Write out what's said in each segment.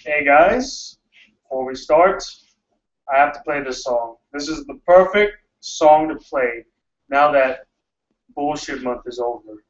Hey guys, before we start, I have to play this song. This is the perfect song to play now that bullshit month is over.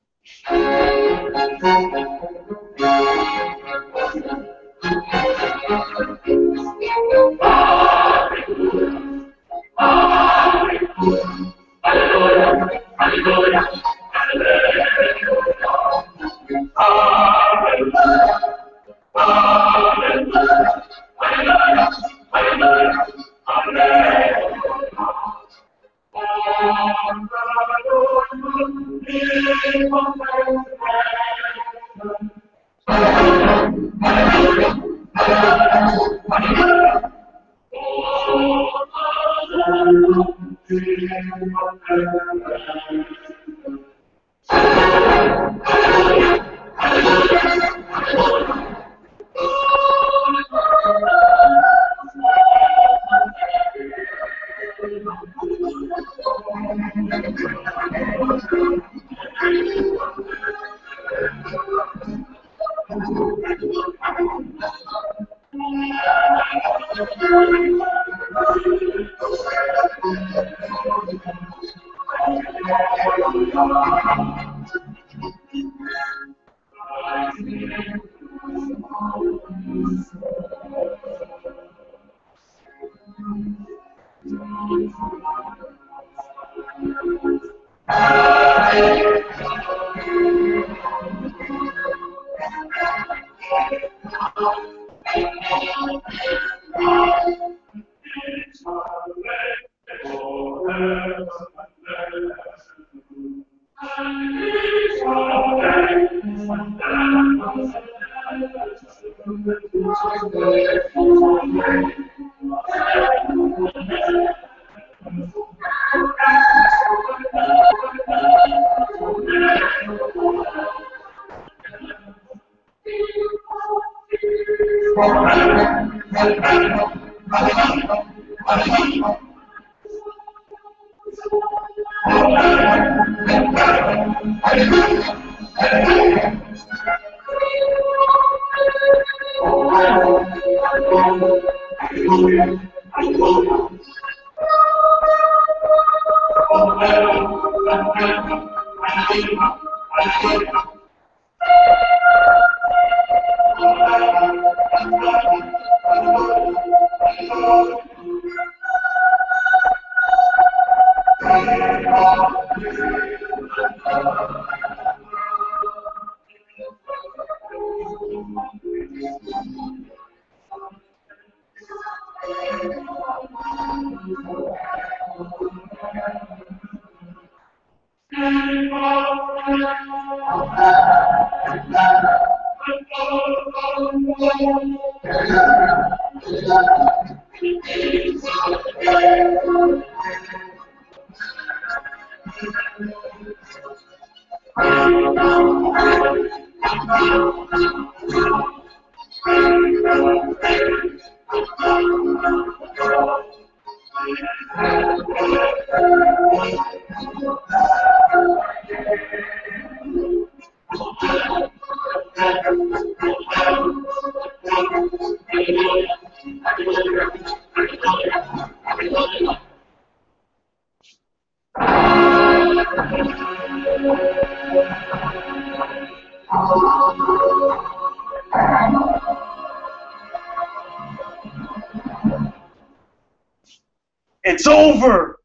It's over!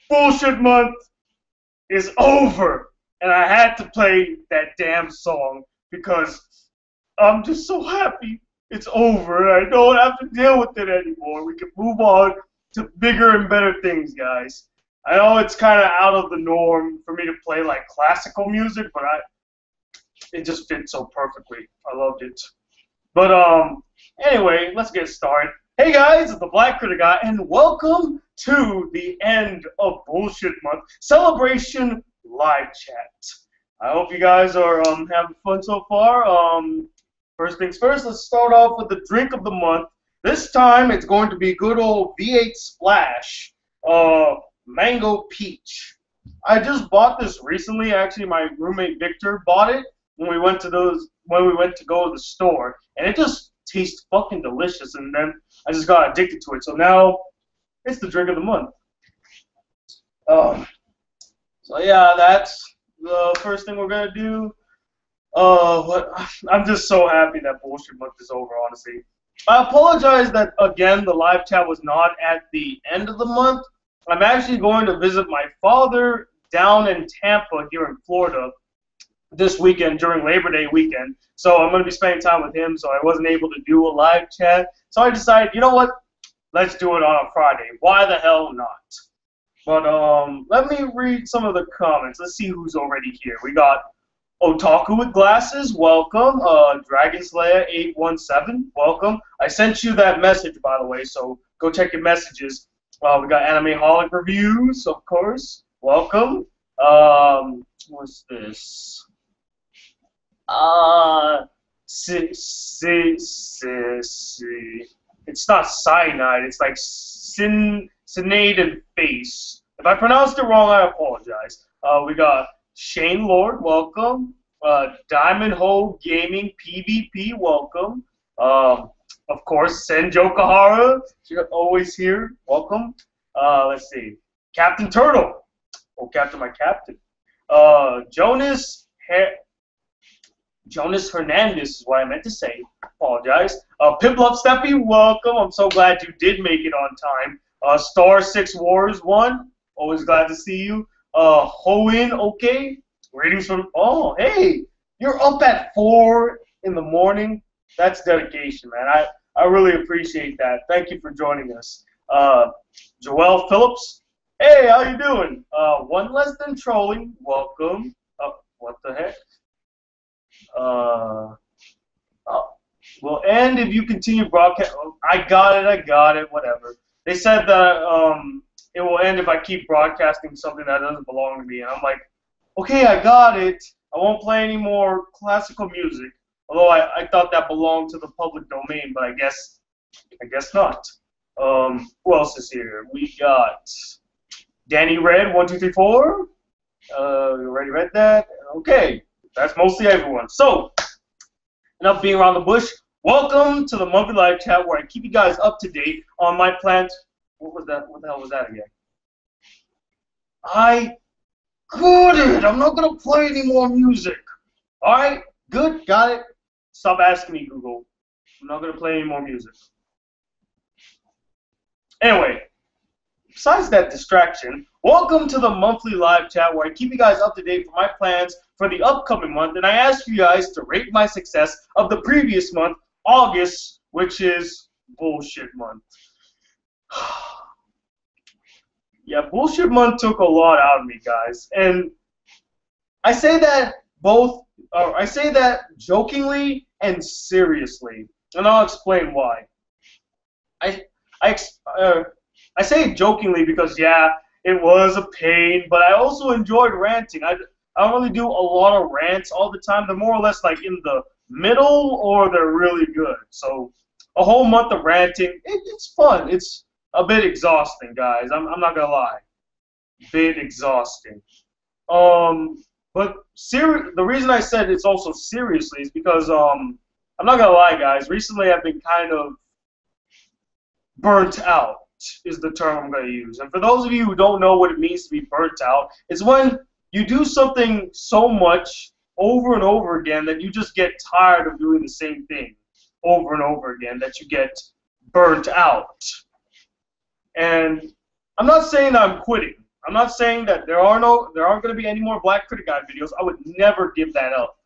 Bullshit month is over! And I had to play that damn song because I'm just so happy it's over. I don't have to deal with it anymore. We can move on to bigger and better things, guys. I know it's kind of out of the norm for me to play like classical music, but it just fits so perfectly. I loved it. But anyway, let's get started. Hey guys, it's the Black Critter Guy, and welcome to the end of Bullshit Month Celebration Live Chat. I hope you guys are having fun so far. First things first, let's start off with the drink of the month. This time it's going to be good old V8 Splash, Mango Peach. I just bought this recently. Actually, my roommate Victor bought it when we went to go to the store, and it just tastes fucking delicious. And then I just got addicted to it. So now it's the drink of the month. So yeah, that's the first thing we're gonna do. But I'm just so happy that bullshit month is over, honestly. I apologize that, again, the live chat was not at the end of the month. I'm actually going to visit my father down in Tampa here in Florida this weekend during Labor Day weekend. So I'm going to be spending time with him, so I wasn't able to do a live chat. So I decided, you know what? Let's do it on a Friday. Why the hell not? But let me read some of the comments. Let's see who's already here. We got Otaku with Glasses, welcome. Dragon Slayer 817, welcome. I sent you that message, by the way, so go check your messages. We got Anime Holic Reviews, of course, welcome. What's this? It's not cyanide, it's like Sinade and Face. If I pronounced it wrong, I apologize. We got Shane Lord, welcome. Diamond Hole Gaming PvP, welcome. Of course, Senjo Kahara, you're always here, welcome. Let's see. Captain Turtle. Oh, Captain, my captain. Jonas Hernandez is what I meant to say. Apologize. Piplop Steffi, welcome. I'm so glad you did make it on time. Star 6 Wars 1, always glad to see you. Hoen, okay. Ratings from, oh, hey, you're up at 4 in the morning. That's dedication, man. I really appreciate that. Thank you for joining us. Joelle Phillips, hey, how you doing? One Less Than Trolling, welcome. What the heck? Will end if you continue broadcast. I got it, whatever. They said that it will end if I keep broadcasting something that doesn't belong to me. And I'm like, okay, I got it. I won't play any more classical music. Although I thought that belonged to the public domain, but I guess not. Who else is here? We got Danny Red 1234. We already read that. Okay, that's mostly everyone. So, enough being around the bush. Welcome to the monthly live chat where I keep you guys up to date on my plans. What was that? What the hell was that again? I couldn't. I'm not gonna play any more music. All right, good, got it. Stop asking me, Google. I'm not gonna play any more music. Anyway, besides that distraction, welcome to the monthly live chat where I keep you guys up to date for my plans for the upcoming month, and I ask you guys to rate my success of the previous month, August, which is bullshit month. Yeah, bullshit month took a lot out of me, guys, and I say that I say that jokingly and seriously, and I'll explain why. I say it jokingly because, yeah, it was a pain, but I also enjoyed ranting. I don't really do a lot of rants all the time. They're more or less like in the middle, or they're really good. So a whole month of ranting, it's fun. It's a bit exhausting, guys. I'm not gonna lie, bit exhausting. But the reason I said it's also seriously is because I'm not gonna lie, guys. Recently, I've been kind of burnt out is the term I'm going to use. And for those of you who don't know what it means to be burnt out, it's when you do something so much over and over again that you just get tired of doing the same thing over and over again, that you get burnt out. And I'm not saying that I'm quitting. I'm not saying that there aren't going to be any more Black Critic Guide videos. I would never give that up.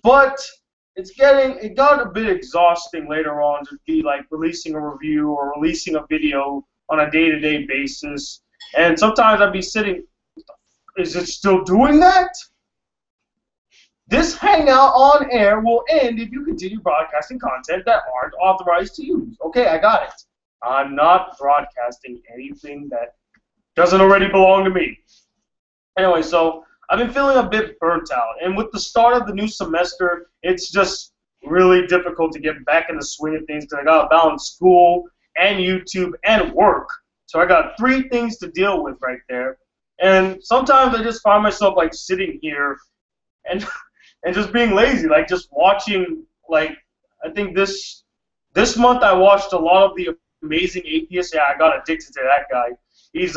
But it got a bit exhausting later on to be like releasing a review or releasing a video on a day-to-day basis. And sometimes I'd be sitting, is it still doing that? This hangout on air will end if you continue broadcasting content that aren't authorized to use. Okay, I got it. I'm not broadcasting anything that doesn't already belong to me. Anyway, so I've been feeling a bit burnt out, and with the start of the new semester, it's just really difficult to get back in the swing of things because I got to balance school and YouTube and work. So I got 3 things to deal with right there, and sometimes I just find myself like sitting here and and just being lazy, like just watching, like, I think this month I watched a lot of the Amazing Atheist. Yeah, I got addicted to that guy. He's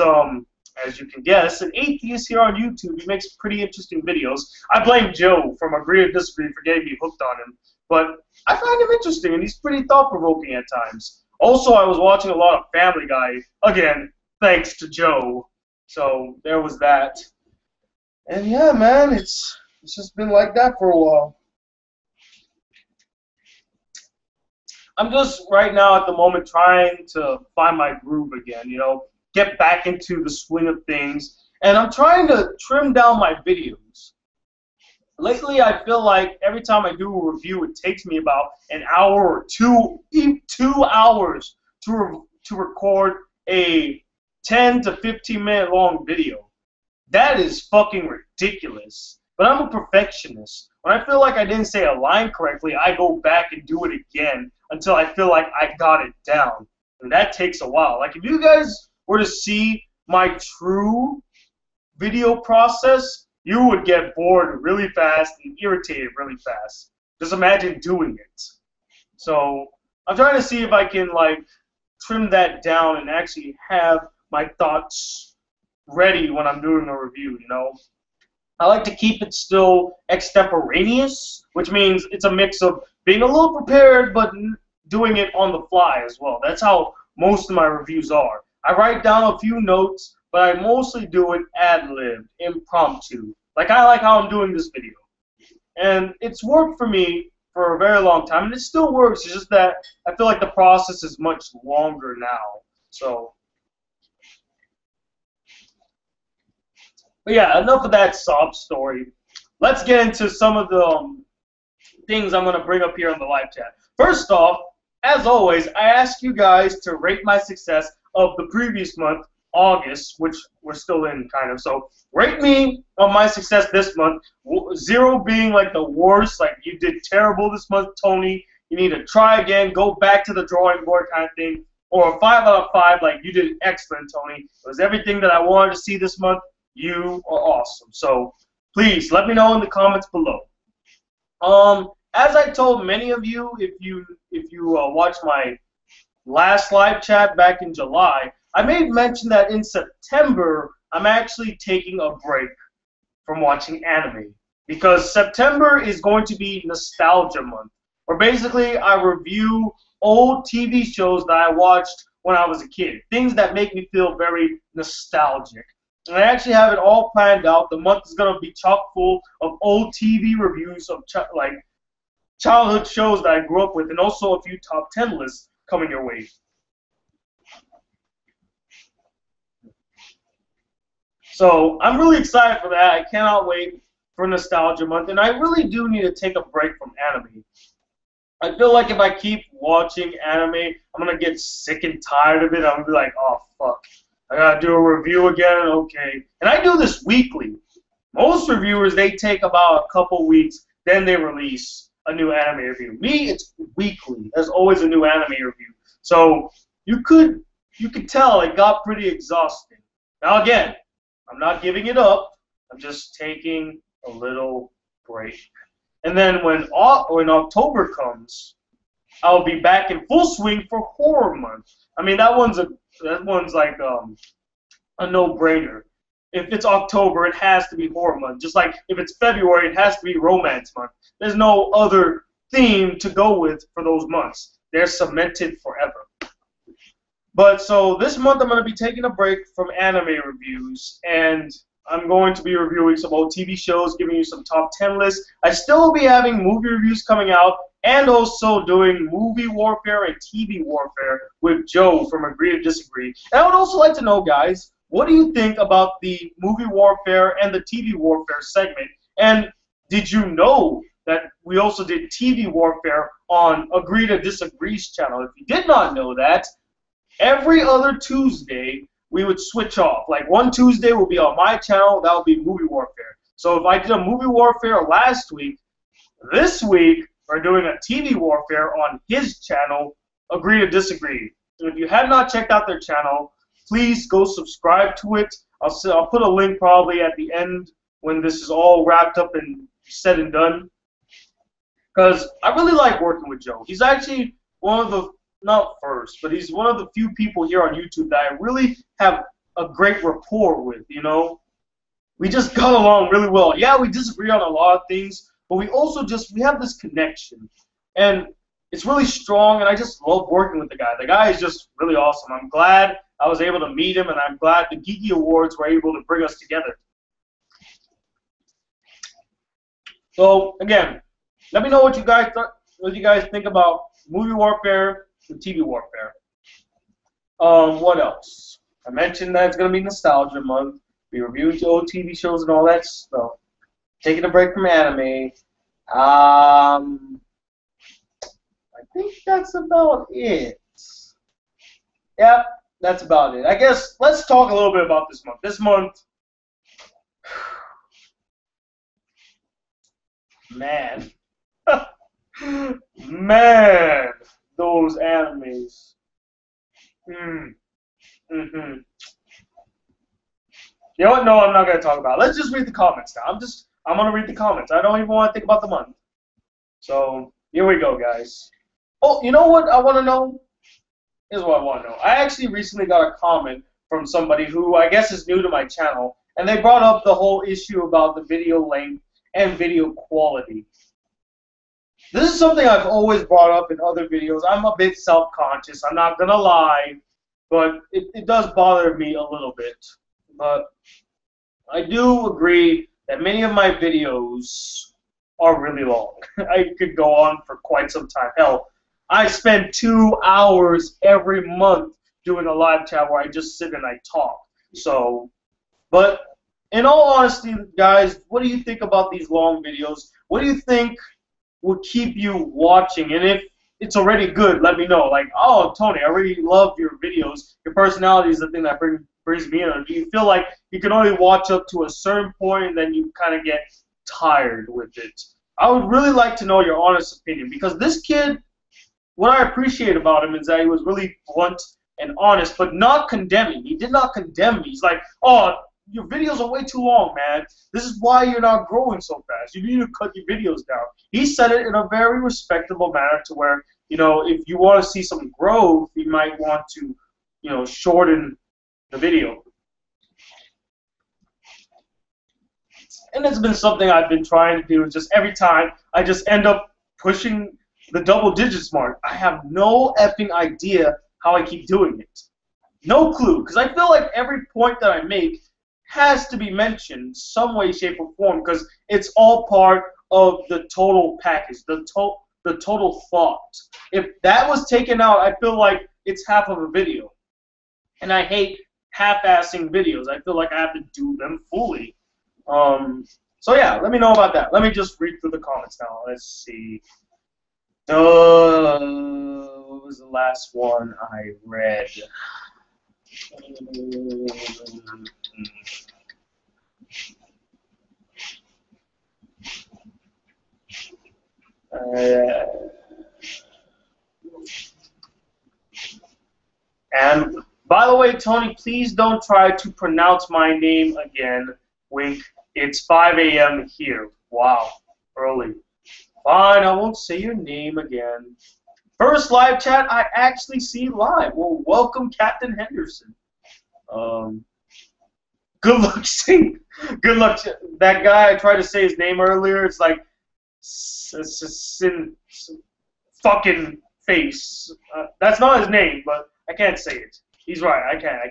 as you can guess, an atheist here on YouTube. He makes pretty interesting videos. I blame Joe from Agree or Disagree for getting me hooked on him, but I find him interesting and he's pretty thought-provoking at times. Also, I was watching a lot of Family Guy, again, thanks to Joe. So there was that. And yeah, man, it's just been like that for a while. I'm just right now at the moment trying to find my groove again, you know, get back into the swing of things, and I'm trying to trim down my videos. Lately, I feel like every time I do a review, it takes me about an hour or 2 hours to record a 10 to 15 minute long video. That is fucking ridiculous. But I'm a perfectionist. When I feel like I didn't say a line correctly, I go back and do it again until I feel like I got it down. And that takes a while. Like, if you guys were to see my true video process, you would get bored really fast and irritated really fast. Just imagine doing it. So I'm trying to see if I can, like, trim that down and actually have my thoughts ready when I'm doing a review, you know? I like to keep it still extemporaneous, which means it's a mix of being a little prepared but doing it on the fly as well. That's how most of my reviews are. I write down a few notes, but I mostly do it ad-libbed, impromptu. Like, I like how I'm doing this video. And it's worked for me for a very long time, and it still works. It's just that I feel like the process is much longer now. So, but yeah, enough of that sob story. Let's get into some of the things I'm going to bring up here on the live chat. First off, as always, I ask you guys to rate my success of the previous month, August, which we're still in, kind of. So rate me on my success this month. 0 being like the worst, like you did terrible this month, Tony. You need to try again, go back to the drawing board kind of thing. Or a 5 out of 5, like you did excellent, Tony. It was everything that I wanted to see this month. You are awesome. So please let me know in the comments below. As I told many of you, if you watched my last live chat back in July, I made mention that in September I'm actually taking a break from watching anime because September is going to be nostalgia month, where basically I review old TV shows that I watched when I was a kid, things that make me feel very nostalgic. And I actually have it all planned out. The month is going to be chock full of old TV reviews of like childhood shows that I grew up with, and also a few top 10 lists coming your way. So I'm really excited for that. I cannot wait for Nostalgia Month, and I really do need to take a break from anime. I feel like if I keep watching anime, I'm going to get sick and tired of it. I'm going to be like, oh, fuck. I got to do a review again? Okay. And I do this weekly. Most reviewers, they take about a couple weeks, then they release a new anime review. Me, it's weekly. There's always a new anime review. So you could tell it got pretty exhausting. Now again, I'm not giving it up. I'm just taking a little break. And then when October comes, I'll be back in full swing for horror month. I mean, that one's like a no-brainer. If it's October, it has to be horror month. Just like if it's February, it has to be romance month. There's no other theme to go with for those months. They're cemented forever. But so this month I'm going to be taking a break from anime reviews, and I'm going to be reviewing some old TV shows, giving you some top 10 lists. I still will be having movie reviews coming out, and also doing movie warfare and TV warfare with Joe from Agree or Disagree. And I would also like to know, guys, what do you think about the movie warfare and the TV warfare segment? And did you know that we also did TV warfare on Agree to Disagree's channel? If you did not know that, every other Tuesday we would switch off. Like one Tuesday will be on my channel, that will be movie warfare. So if I did a movie warfare last week, this week we're doing a TV warfare on his channel, Agree to Disagree. And if you have not checked out their channel, please go subscribe to it. I'll put a link probably at the end when this is all wrapped up and said and done. because I really like working with Joe. He's actually one of the, not first, but he's one of the few people here on YouTube that I really have a great rapport with, you know? We just got along really well. Yeah, we disagree on a lot of things, but we also we have this connection. And it's really strong, and I just love working with the guy. The guy is just really awesome. I'm glad I was able to meet him, and I'm glad the Geeky Awards were able to bring us together. So, again, let me know what you guys think about movie warfare and TV warfare. What else? I mentioned that it's going to be Nostalgia Month. We reviewed old TV shows and all that stuff. Taking a break from anime. I think that's about it. Yep, that's about it. I guess let's talk a little bit about this month. This month, man. Man, those animes. Mm-hmm. You know what? No, I'm not going to talk about it. Let's just read the comments now. I'm going to read the comments. I don't even want to think about the month. So, here we go, guys. Oh, you know what I want to know? Here's what I want to know. I actually recently got a comment from somebody who I guess is new to my channel, and they brought up the whole issue about the video length and video quality. This is something I've always brought up in other videos. I'm a bit self-conscious, I'm not going to lie, but it does bother me a little bit. But I do agree that many of my videos are really long. I could go on for quite some time. Hell, I spend 2 hours every month doing a live chat where I just sit and I talk. So, but in all honesty, guys, what do you think about these long videos? What do you think will keep you watching? And if it's already good, let me know. Like, oh, Tony, I really love your videos. Your personality is the thing that brings me in. Do you feel like you can only watch up to a certain point and then you kind of get tired with it? I would really like to know your honest opinion, because this kid, what I appreciate about him is that he was really blunt and honest, but not condemning. He did not condemn me. He's like, oh, your videos are way too long, man. This is why you're not growing so fast. You need to cut your videos down. He said it in a very respectable manner to where, you know, if you want to see some growth, you might want to, you know, shorten the video. And it's been something I've been trying to do. Just every time I just end up pushing the double digits mark. I have no effing idea how I keep doing it. No clue, because I feel like every point that I make has to be mentioned some way, shape, or form, because it's all part of the total package, the total thought. If that was taken out, I feel like it's half of a video. And I hate half-assing videos. I feel like I have to do them fully. So yeah, let me know about that. Let me just read through the comments now. Let's see. What was the last one I read? And by the way, Tony, please don't try to pronounce my name again. Wink. It's 5 a.m. here. Wow. Early. Fine, I won't say your name again. First live chat I actually see live. Well, welcome, Captain Henderson. Good luck saying. Good luck. That guy, I tried to say his name earlier. It's like fucking face. That's not his name, but I can't say it. He's right. I can't.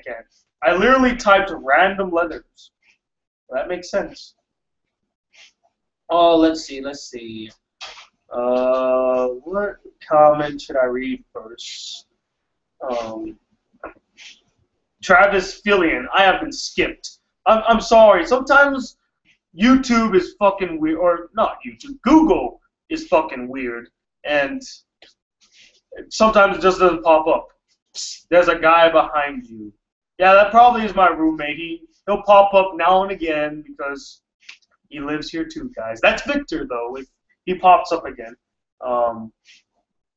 I literally typed random letters. That makes sense. Oh, let's see. What comment should I read first? Travis Fillion, I have been skipped. I'm sorry. Sometimes YouTube is fucking weird, or not YouTube. Google is fucking weird, and sometimes it just doesn't pop up. There's a guy behind you. Yeah, that probably is my roommate. He'll pop up now and again because he lives here too, guys. That's Victor, though. If he pops up again.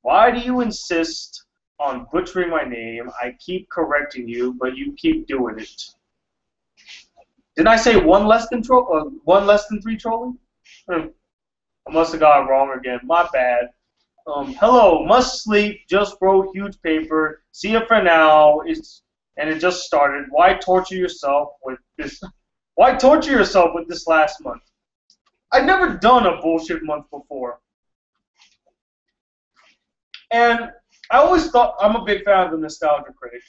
Why do you insist on butchering my name? I keep correcting you, but you keep doing it. Didn't I say one less than 3 trolling? I must have got it wrong again. My bad. Hello, must sleep. Just wrote huge paper. See you for now. It just started. Why torture yourself with this? Why torture yourself with this last month? I've never done a bullshit month before, and I always thought I'm a big fan of the Nostalgia Critic,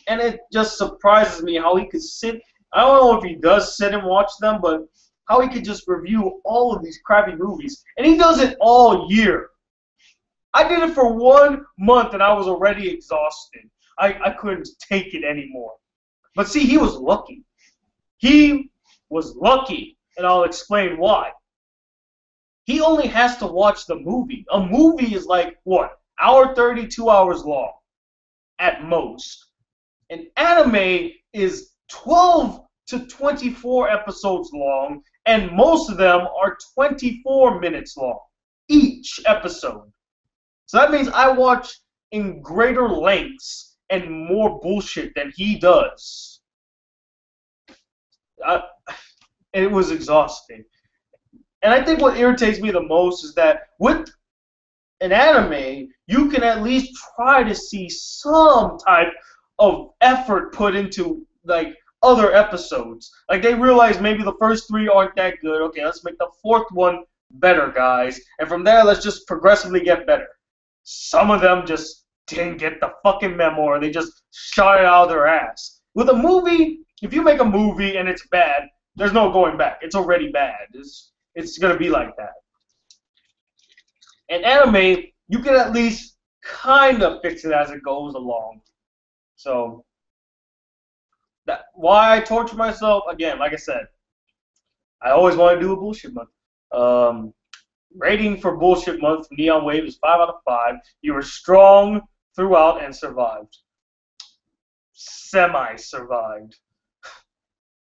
and it just surprises me how he could sit. I don't know if he does sit and watch them, but how he could just review all of these crappy movies, and he does it all year. I did it for 1 month, and I was already exhausted. I couldn't take it anymore. But see, he was lucky. He was lucky, and I'll explain why. He only has to watch the movie. A movie is like, what, hour 30, 2 hours long, at most. An anime is 12 to 24 episodes long, and most of them are 24 minutes long, each episode. So that means I watch in greater lengths and more bullshit than he does. It was exhausting. And I think what irritates me the most is that with an anime, you can at least try to see some type of effort put into, like, other episodes. Like, they realize maybe the first 3 aren't that good. Okay, let's make the 4th one better, guys. And from there, let's just progressively get better. Some of them just didn't get the fucking memo, or they just shot it out of their ass. With a movie, if you make a movie and it's bad, there's no going back. It's already bad. It's gonna be like that. And anime, you can at least kind of fix it as it goes along. So, why I torture myself? Again, like I said, I always want to do a bullshit month. Rating for bullshit month from Neon Wave is 5 out of 5. You were strong throughout and survived. Semi-survived.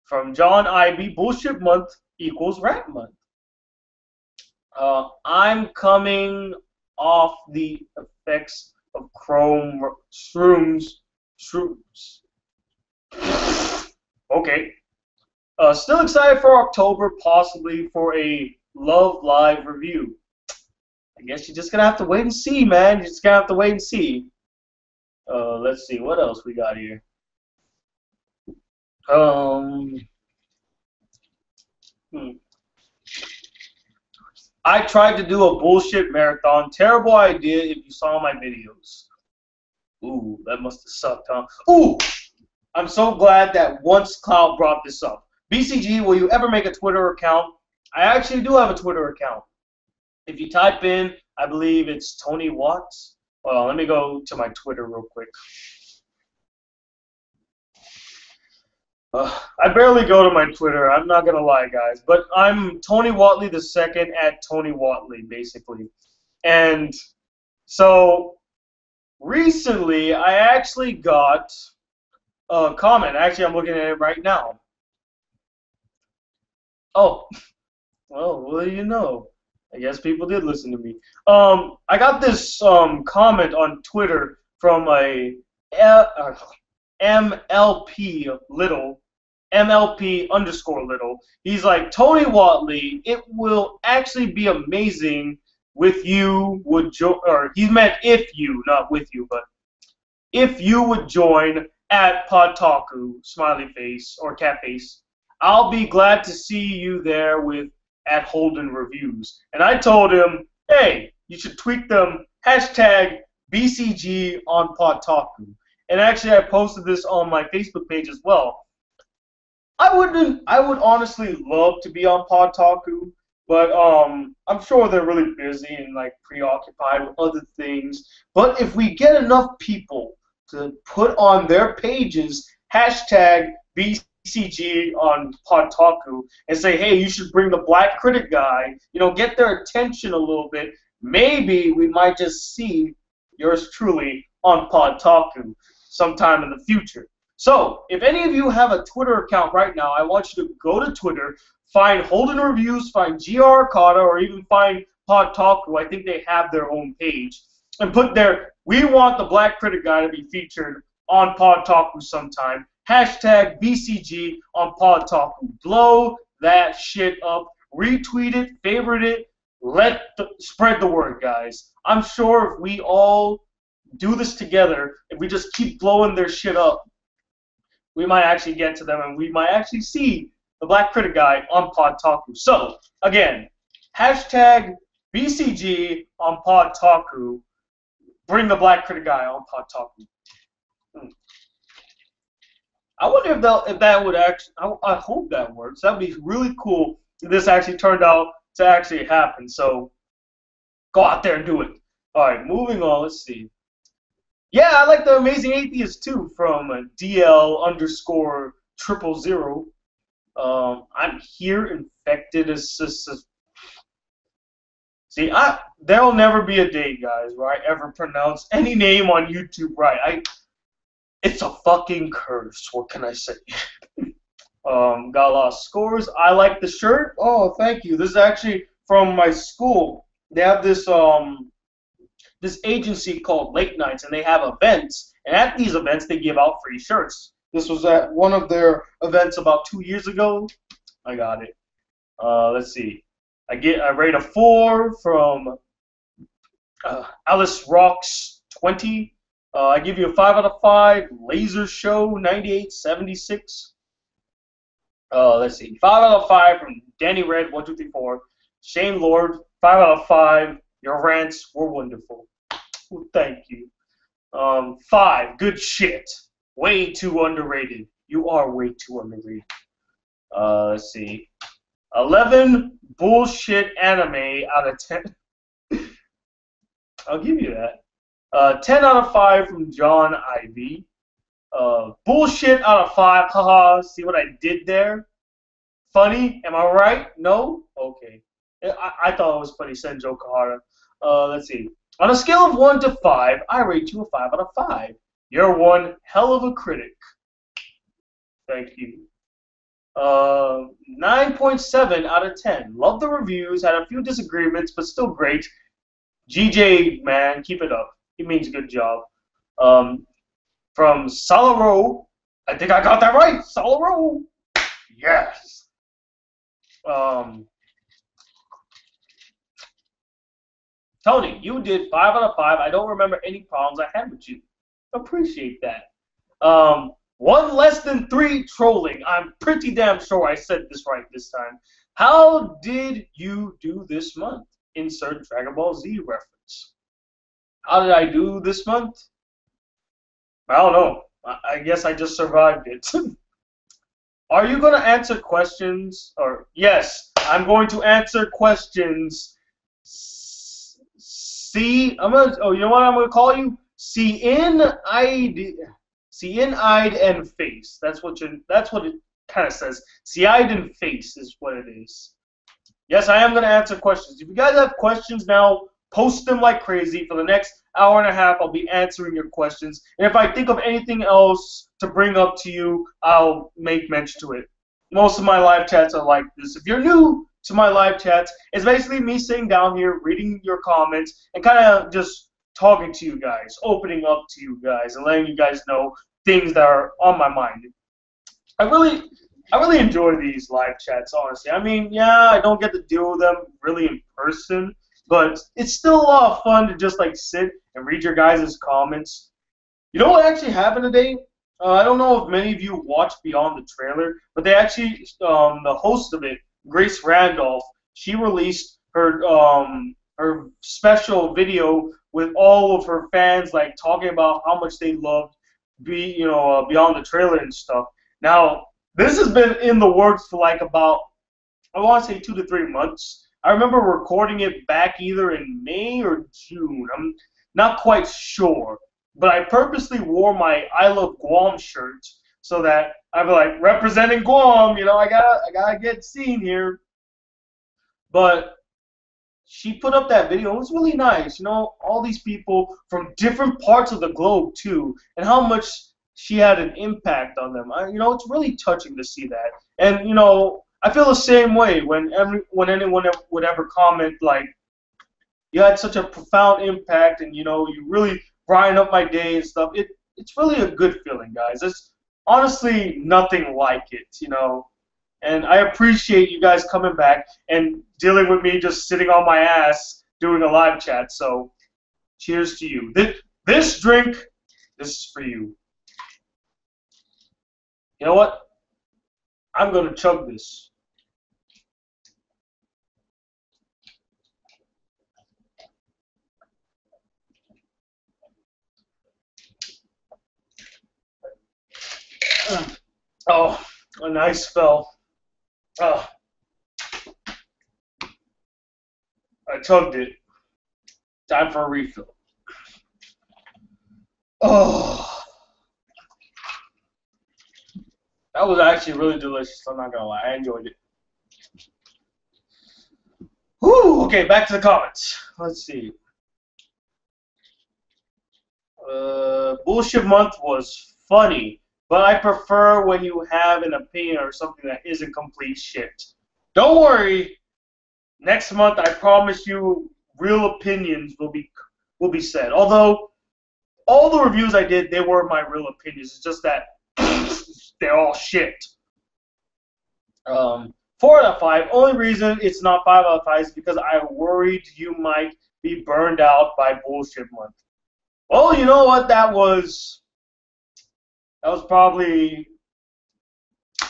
From John Ivy, bullshit month equals rat month. I'm coming off the effects of chrome shrooms. Okay. Still excited for October, possibly for a Love Live review. I guess you're just gonna have to wait and see, man. You're just gonna have to wait and see. Let's see, what else we got here? I tried to do a bullshit marathon. Terrible idea if you saw my videos. Ooh, that must have sucked, huh? Ooh! I'm so glad that once Cloud brought this up. BCG, will you ever make a Twitter account? I actually do have a Twitter account. If you type in, I believe it's Tony Watts. Well, let me go to my Twitter real quick. I barely go to my Twitter, I'm not going to lie, guys. But I'm Tony Watley II at Tony Watley, basically. And so, recently, I actually got a comment. Actually, I'm looking at it right now. Oh, well, what do you know? I guess people did listen to me. I got this comment on Twitter from a MLP Little. MLP_Little. He's like, Tony Watley, it will actually be amazing with you would join, or he meant if you, not with you, but if you would join at Podtaku, smiley face, or cat face. I'll be glad to see you there with at Holden Reviews. And I told him, hey, you should tweet them, hashtag BCG on Podtaku. And actually, I posted this on my Facebook page as well. I would honestly love to be on Podtaku, but I'm sure they're really busy and like preoccupied with other things. But if we get enough people to put on their pages hashtag BCG on Podtaku and say, hey, you should bring the Black Critic guy, you know, get their attention a little bit, maybe we might just see yours truly on Podtaku sometime in the future. So, if any of you have a Twitter account right now, I want you to go to Twitter, find Holden Reviews, find GR Arcada, or even find Podtaku. I think they have their own page. And put there, we want the Black Critic guy to be featured on Podtaku sometime. Hashtag BCG on Podtaku. Blow that shit up retweet it, favorite it, spread the word, guys. I'm sure if we all do this together, if we just keep blowing their shit up, we might actually get to them and we might actually see the Black Critic Guy on Podtaku. So, again, hashtag BCG on Podtaku. Bring the Black Critic Guy on Podtaku. I wonder if that would actually, I hope that works. That would be really cool if this actually turned out to actually happen. So, go out there and do it. Alright, moving on, let's see. Yeah, I like the Amazing Atheist too from DL_000. I'm here infected as see, there'll never be a day, guys, where I ever pronounce any name on YouTube right. It's a fucking curse. What can I say? Got a lot of scores. I like the shirt. Oh, thank you. This is actually from my school. They have this this agency called Late Nights, and they have events. And at these events, they give out free shirts. This was at one of their events about 2 years ago. I got it. Let's see. I rate a 4 from Alice Rocks 20. I give you a 5 out of 5. Laser Show 9876. Let's see. 5 out of 5 from Danny Red 1234. Shane Lord 5 out of 5. Your rants were wonderful. Well, thank you. 5. Good shit. Way too underrated. You are way too underrated. Let's see. 11. Bullshit anime out of 10. I'll give you that. 10 out of 5 from John Ivy. Bullshit out of 5. Haha. See what I did there? Funny? Am I right? No? Okay. I thought it was funny. Senjo Kahara. Let's see. On a scale of 1 to 5, I rate you a 5 out of 5. You're one hell of a critic. Thank you. 9.7 out of 10. Love the reviews. Had a few disagreements, but still great. GJ, man, keep it up. He means good job. From Solaro. I think I got that right. Solaro. Yes. Tony, you did 5 out of 5. I don't remember any problems I had with you. Appreciate that. 1 less than 3 trolling. I'm pretty damn sure I said this right this time. How did you do this month? Insert Dragon Ball Z reference. How did I do this month? I don't know. I guess I just survived it. Are you going to answer questions? Or yes, I'm going to answer questions. You know what I'm going to call you? See-in-eyed and face. That's what it kind of says. See-eyed and face is what it is. Yes, I am going to answer questions. If you guys have questions now, post them like crazy. For the next hour and a half, I'll be answering your questions. And if I think of anything else to bring up to you, I'll make mention to it. Most of my live chats are like this. If you're new to my live chats, it's basically me sitting down here, reading your comments, and kind of just talking to you guys, opening up to you guys, and letting you guys know things that are on my mind. I really enjoy these live chats, honestly. I mean, yeah, I don't get to deal with them really in person, but it's still a lot of fun to just like sit and read your guys' comments. You know what actually happened today? I don't know if many of you watched Beyond the Trailer, but they actually, the host of it, Grace Randolph, she released her special video with all of her fans, like talking about how much they loved Beyond the Trailer and stuff. Now, this has been in the works for like about, I want to say 2 to 3 months. I remember recording it back either in May or June. I'm not quite sure. But I purposely wore my I Love Guam shirt so that I'm like representing Guam, I gotta get seen here. But she put up that video. It was really nice, all these people from different parts of the globe too, and how much she had an impact on them. It's really touching to see that. And I feel the same way when anyone would ever comment like, you had such a profound impact, and you really brighten up my day and stuff. It's really a good feeling, guys. It's honestly nothing like it, And I appreciate you guys coming back and dealing with me just sitting on my ass doing a live chat. So, cheers to you. This drink, this is for you. You know what? I'm going to chug this. Oh, a nice spell. Oh, I chugged it. Time for a refill. Oh, that was actually really delicious. I'm not gonna lie, I enjoyed it. Whew, okay, back to the comments. Let's see. Bullshit month was funny, but I prefer when you have an opinion or something that isn't complete shit. Don't worry. Next month, I promise you, real opinions will be said. Although all the reviews I did, they were my real opinions. It's just that they're all shit. 4 out of 5. Only reason it's not 5 out of 5 is because I worried you might be burned out by bullshit month. Well, you know what? That was probably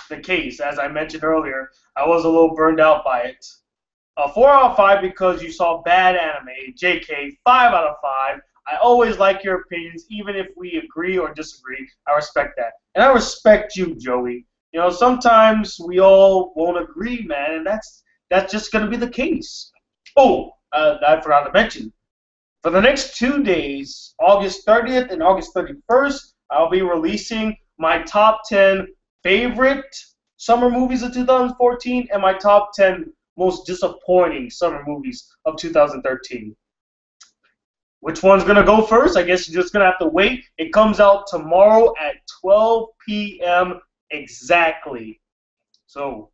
the case. As I mentioned earlier, I was a little burned out by it. 4 out of 5 because you saw bad anime. JK, 5 out of 5. I always like your opinions, even if we agree or disagree. I respect that. And I respect you, Joey. You know, sometimes we all won't agree, man, and that's just going to be the case. Oh, I forgot to mention. For the next 2 days, August 30th and August 31st, I'll be releasing my top 10 favorite summer movies of 2014 and my top 10 most disappointing summer movies of 2013. Which one's going to go first? I guess you're just going to have to wait. It comes out tomorrow at 12 p.m. exactly. So,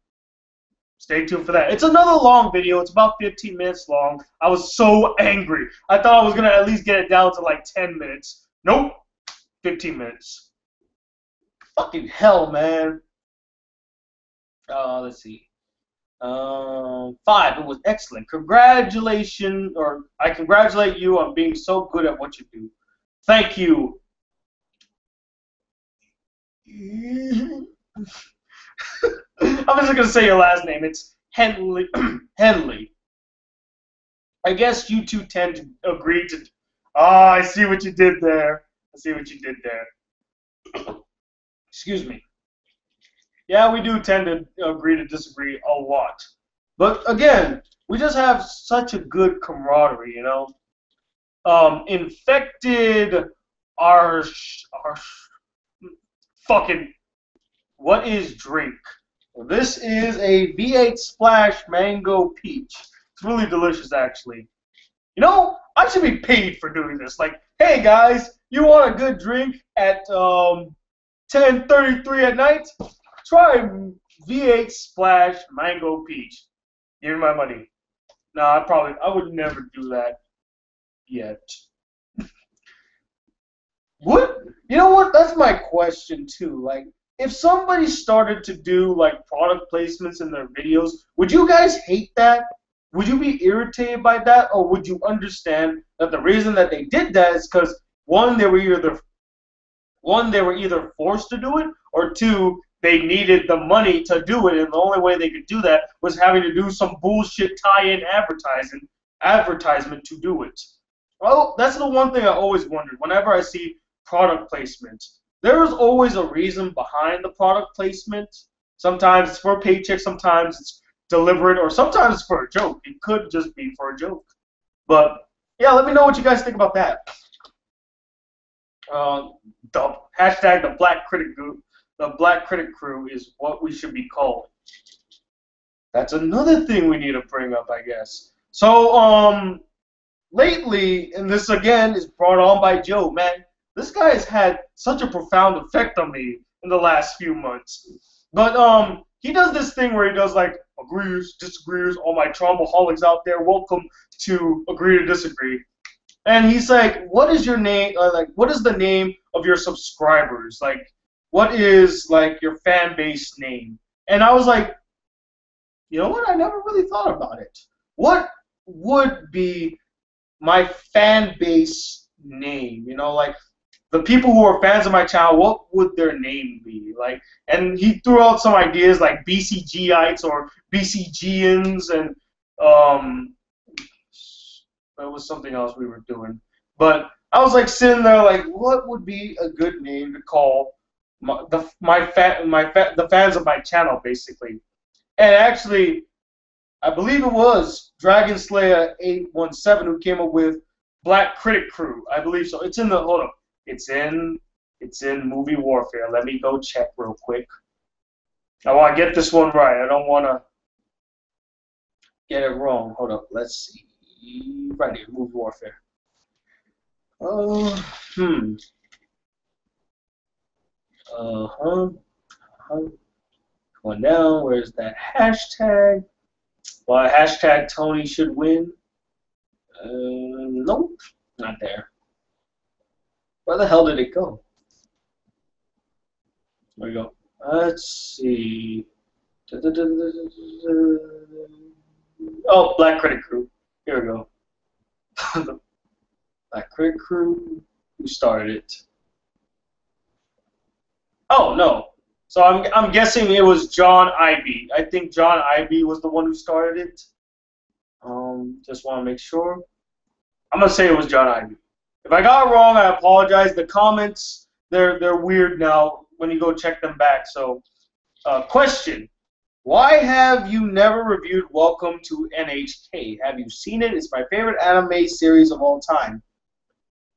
stay tuned for that. It's another long video. It's about 15 minutes long. I was so angry. I thought I was going to at least get it down to like 10 minutes. Nope. 15 minutes. Fucking hell, man. Let's see. 5. It was excellent. Congratulations, or I congratulate you on being so good at what you do. Thank you. I'm just gonna say your last name. It's Henley. Henley. I guess you two tend to agree to. Ah, I see what you did there. I see what you did there. Excuse me. Yeah, we do tend to agree to disagree a lot. But again, we just have such a good camaraderie, you know. Infected our fucking, what is drink? Well, this is a V8 Splash Mango Peach. It's really delicious, actually. You know, I should be paid for doing this. Like, hey guys, you want a good drink at 10:33 at night? Try V8 Splash Mango Peach. Give me my money. No, I would never do that yet. What? You know what? That's my question too. Like, if somebody started to do like product placements in their videos, would you guys hate that? Would you be irritated by that, or would you understand that the reason that they did that is because one, they were either forced to do it, or two, they needed the money to do it, and the only way they could do that was having to do some bullshit tie-in advertisement to do it. Well, that's the one thing I always wondered. Whenever I see product placement, there is always a reason behind the product placement. Sometimes it's for a paycheck, sometimes it's deliberate, or sometimes it's for a joke. It could just be for a joke. But yeah, let me know what you guys think about that. The hashtag the Black Critic Group. The Black Critic Crew is what we should be called. That's another thing we need to bring up, I guess. So, lately, and this again is brought on by Joe, man, this guy has had such a profound effect on me in the last few months. But, he does this thing where he does, like, agrees, disagrees, all my Trombaholics out there, welcome to Agree to Disagree. And he's like, what is your name, what is the name of your subscribers? Like, what is, like, your fan base name? And I was like, You know what? I never really thought about it. What would be my fan base name? You know, like the people who are fans of my channel, what would their name be? Like, and he threw out some ideas like BCGites or BCGians, and um, there was something else we were doing. But I was like sitting there, like, what would be a good name to call the fans of my channel, basically. And actually, I believe it was Dragon Slayer 817 who came up with Black Critic Crew. I believe so. It's in the hold up. It's in Movie Warfare. Let me go check real quick. I want to get this one right. I don't want to get it wrong. Hold up. Let's see. Right here, Movie Warfare. Going down. Where's that hashtag? Well, hashtag Tony should win. Nope, not there. Where the hell did it go? There we go. Let's see. Oh, Black Critic Crew. Here we go. Black Critic Crew. Who started it? Oh no. So I'm guessing it was John Ivey. I think John Ivey was the one who started it. Just want to make sure. I'm gonna say it was John Ivey. If I got it wrong, I apologize. The comments they're weird now when you go check them back. So, question: why have you never reviewed Welcome to NHK? Have you seen it? It's my favorite anime series of all time.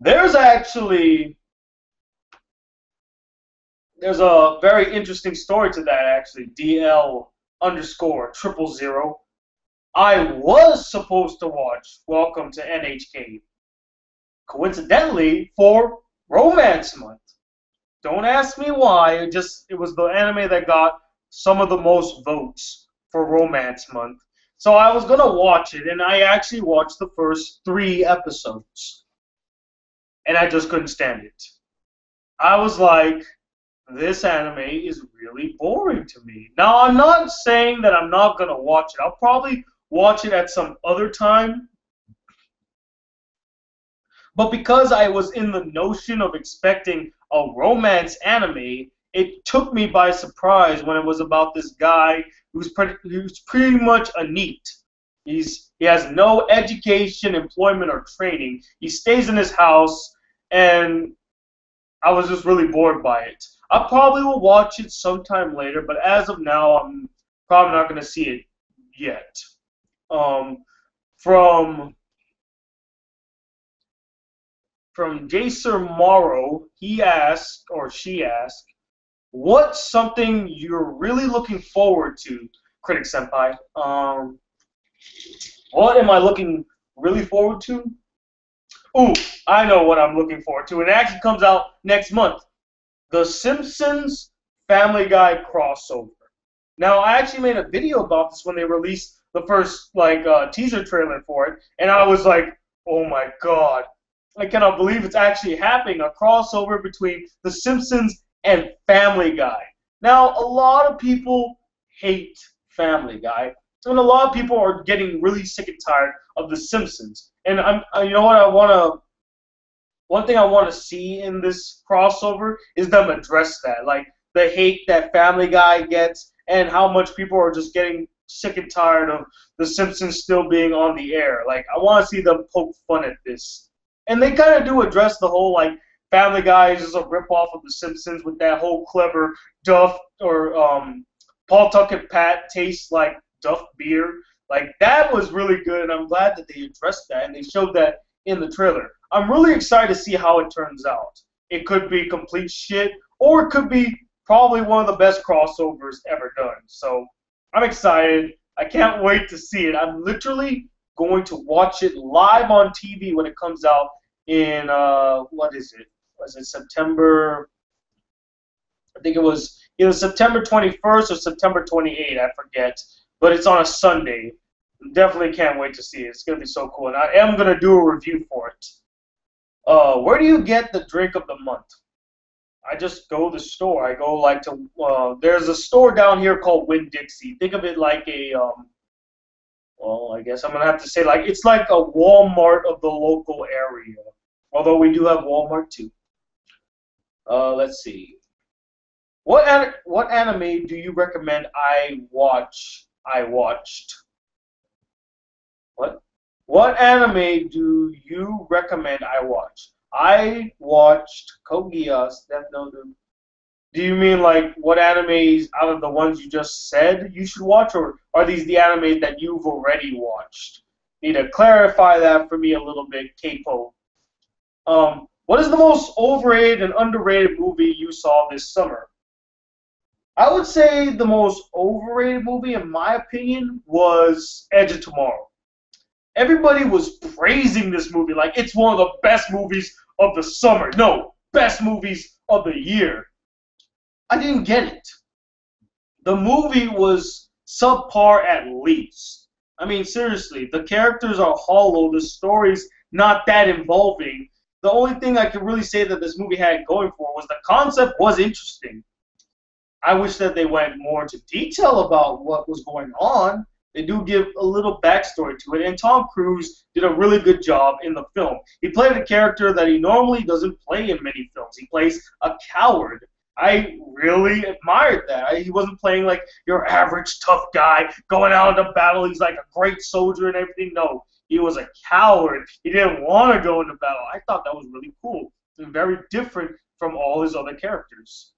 There's a very interesting story to that, actually. DL_000. I was supposed to watch Welcome to NHK, coincidentally, for Romance Month. Don't ask me why. It was the anime that got some of the most votes for Romance Month. So I was gonna watch it, and I actually watched the first 3 episodes, and I just couldn't stand it. I was like, this anime is really boring to me. Now, I'm not saying that I'm not going to watch it. I'll probably watch it at some other time. But because I was in the notion of expecting a romance anime, it took me by surprise when it was about this guy who's pretty much a NEET. He has no education, employment, or training. He stays in his house, and I was just really bored by it. I probably will watch it sometime later, but as of now, I'm probably not going to see it yet. From Jaser Morrow, he asked, or she asked, what's something you're really looking forward to, Critic Senpai? What am I looking really forward to? Ooh, I know what I'm looking forward to. It actually comes out next month. The Simpsons Family Guy crossover. Now, I actually made a video about this when they released the first teaser trailer for it, and I was like, oh my god, I cannot believe it's actually happening, a crossover between The Simpsons and Family Guy. Now, a lot of people hate Family Guy, and a lot of people are getting really sick and tired of The Simpsons. And you know what, one thing I want to see in this crossover is them address that, like the hate that Family Guy gets and how much people are just getting sick and tired of The Simpsons still being on the air. Like, I want to see them poke fun at this. And they kind of do address the whole, like, Family Guy is just a ripoff of The Simpsons with that whole clever Duff or Paul Tuckett Pat tastes like Duff beer. Like, that was really good, and I'm glad that they addressed that, and they showed that in the trailer. I'm really excited to see how it turns out. It could be complete shit, or it could be probably one of the best crossovers ever done. So I'm excited. I can't wait to see it. I'm literally going to watch it live on TV when it comes out in, what is it? Was it September? I think it was either September 21st or September 28th. I forget. But it's on a Sunday. Definitely can't wait to see it. It's going to be so cool. And I am going to do a review for it. Where do you get the drink of the month? I just go to the store. I go like to there's a store down here called Winn-Dixie. Think of it like a well, I guess I'm gonna have to say like it's like a Walmart of the local area. Although we do have Walmart too. Let's see. What anime do you recommend I watch? I watched. What? What anime do you recommend I watch? I watched Kogiya's Death Note. Do you mean like what animes out of the ones you just said you should watch, or are these the animes that you've already watched? Need to clarify that for me a little bit, Capo. What is the most overrated and underrated movie you saw this summer? I would say the most overrated movie, in my opinion, was Edge of Tomorrow. Everybody was praising this movie like it's one of the best movies of the summer. No, best movies of the year. I didn't get it. The movie was subpar at least. I mean, seriously, the characters are hollow. The story's not that involving. The only thing I could really say that this movie had going for it was the concept was interesting. I wish that they went more into detail about what was going on. They do give a little backstory to it, and Tom Cruise did a really good job in the film. He played a character that he normally doesn't play in many films. He plays a coward. I really admired that. He wasn't playing like your average tough guy going out into battle. He's like a great soldier and everything. No, he was a coward. He didn't want to go into battle. I thought that was really cool and very different from all his other characters.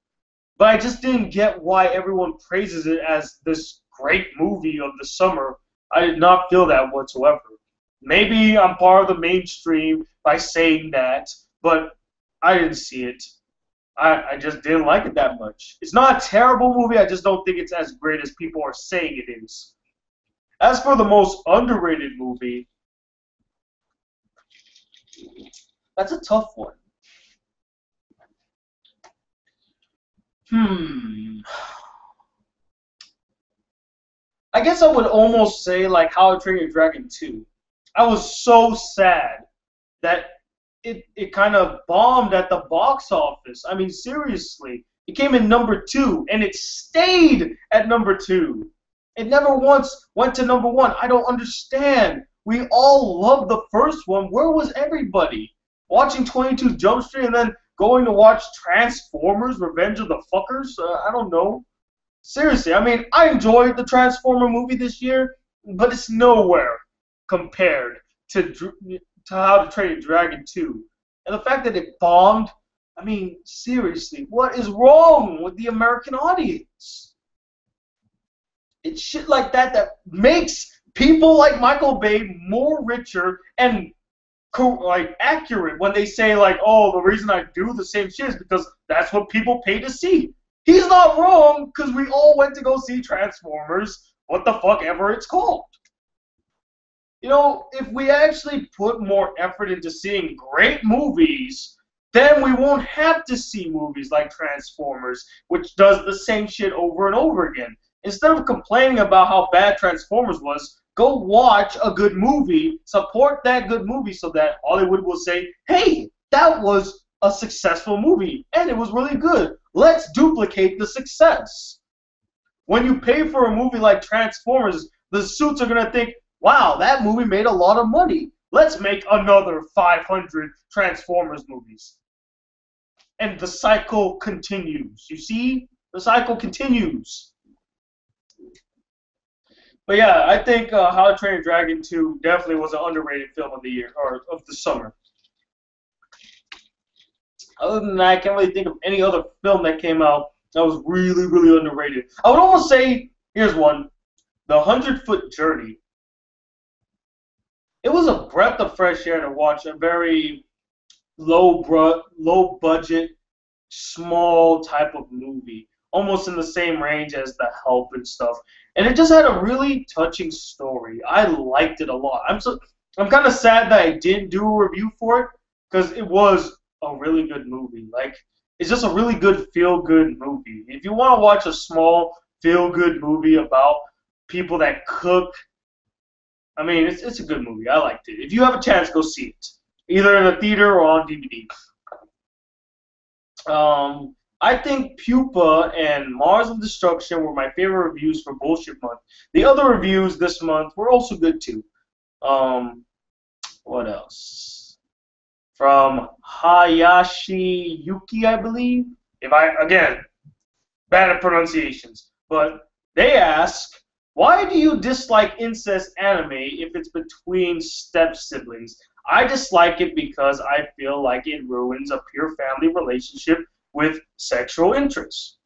But I just didn't get why everyone praises it as this great movie of the summer. I did not feel that whatsoever. Maybe I'm part of the mainstream by saying that, but I didn't see it. I just didn't like it that much. It's not a terrible movie, I just don't think it's as great as people are saying it is. As for the most underrated movie, that's a tough one. I guess I would almost say like How to Train Your Dragon 2. I was so sad that it kind of bombed at the box office. I mean, seriously. It came in number 2, and it stayed at number 2. It never once went to number 1. I don't understand. We all loved the first one. Where was everybody? Watching 22 Jump Street and then going to watch Transformers Revenge of the Fuckers? I don't know. Seriously, I mean, I enjoyed the Transformer movie this year, but it's nowhere compared to How to Train Your Dragon 2. And the fact that it bombed, I mean, seriously, what is wrong with the American audience? It's shit like that that makes people like Michael Bay more richer and like accurate when they say like, oh, the reason I do the same shit is because that's what people pay to see. He's not wrong, because we all went to go see Transformers, what the fuck ever it's called. You know, if we actually put more effort into seeing great movies, then we won't have to see movies like Transformers, which does the same shit over and over again. Instead of complaining about how bad Transformers was, go watch a good movie, support that good movie so that Hollywood will say, hey, that was a successful movie, and it was really good. Let's duplicate the success. When you pay for a movie like Transformers, the suits are going to think, wow, that movie made a lot of money. Let's make another 500 Transformers movies. And the cycle continues. You see? The cycle continues. But yeah, I think How to Train Your Dragon 2 definitely was an underrated film of the year, or of the summer. Other than that, I can't really think of any other film that came out that was really, really underrated. I would almost say, here's one, The 100-Foot Journey. It was a breath of fresh air to watch a very low budget, small type of movie, almost in the same range as The Help and stuff. And it just had a really touching story. I liked it a lot. I'm kind of sad that I didn't do a review for it, because it was a really good movie. Like, it's just a really good feel-good movie. If you want to watch a small feel-good movie about people that cook, I mean, it's a good movie. I liked it. If you have a chance, go see it, either in a theater or on DVD. I think Pupa and Mars of Destruction were my favorite reviews for Bullshit Month. The other reviews this month were also good too. Um, what else? From Hayashi Yuki, I believe. If I again bad at pronunciations, but they ask, why do you dislike incest anime if it's between step siblings? I dislike it because I feel like it ruins a pure family relationship with sexual interest.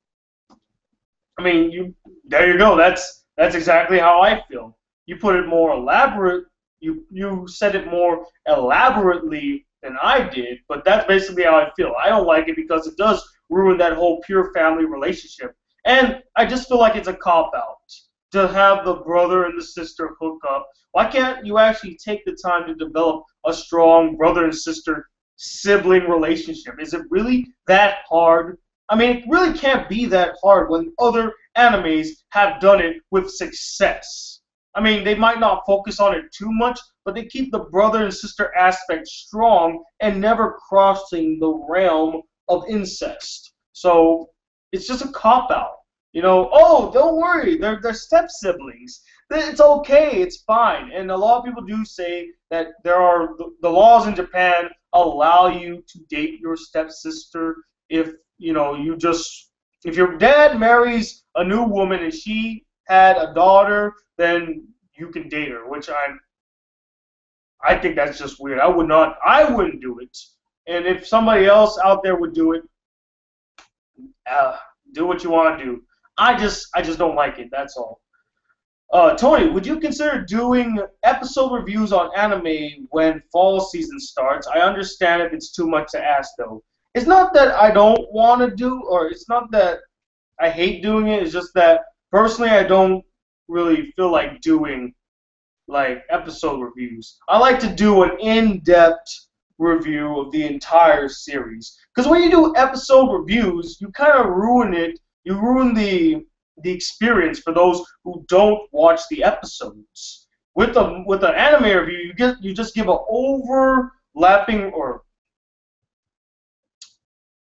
I mean, you there you go. That's exactly how I feel. You put it more elaborate. You said it more elaborately than I did, but that's basically how I feel. I don't like it because it does ruin that whole pure family relationship, and I just feel like it's a cop out to have the brother and the sister hook up. Why can't you actually take the time to develop a strong brother and sister sibling relationship? Is it really that hard? I mean, it really can't be that hard when other animes have done it with success. I mean, they might not focus on it too much, but they keep the brother and sister aspect strong and never crossing the realm of incest. So it's just a cop out. You know, oh, don't worry, they're step siblings. It's okay, it's fine. And a lot of people do say that there are the laws in Japan allow you to date your stepsister if you just if your dad marries a new woman and she had a daughter, then you can date her, which I think that's just weird. I wouldn't do it. And if somebody else out there would do it, uh, do what you want to do. I just don't like it. That's all. Tony, would you consider doing episode reviews on anime when fall season starts? I understand if it's too much to ask, though. It's not that I don't want to do, or it's not that I hate doing it. It's just that personally, I don't really feel like doing like episode reviews. I like to do an in-depth review of the entire series. Because when you do episode reviews, you kind of ruin it. You ruin the experience for those who don't watch the episodes. With an anime review, you just give an overlapping or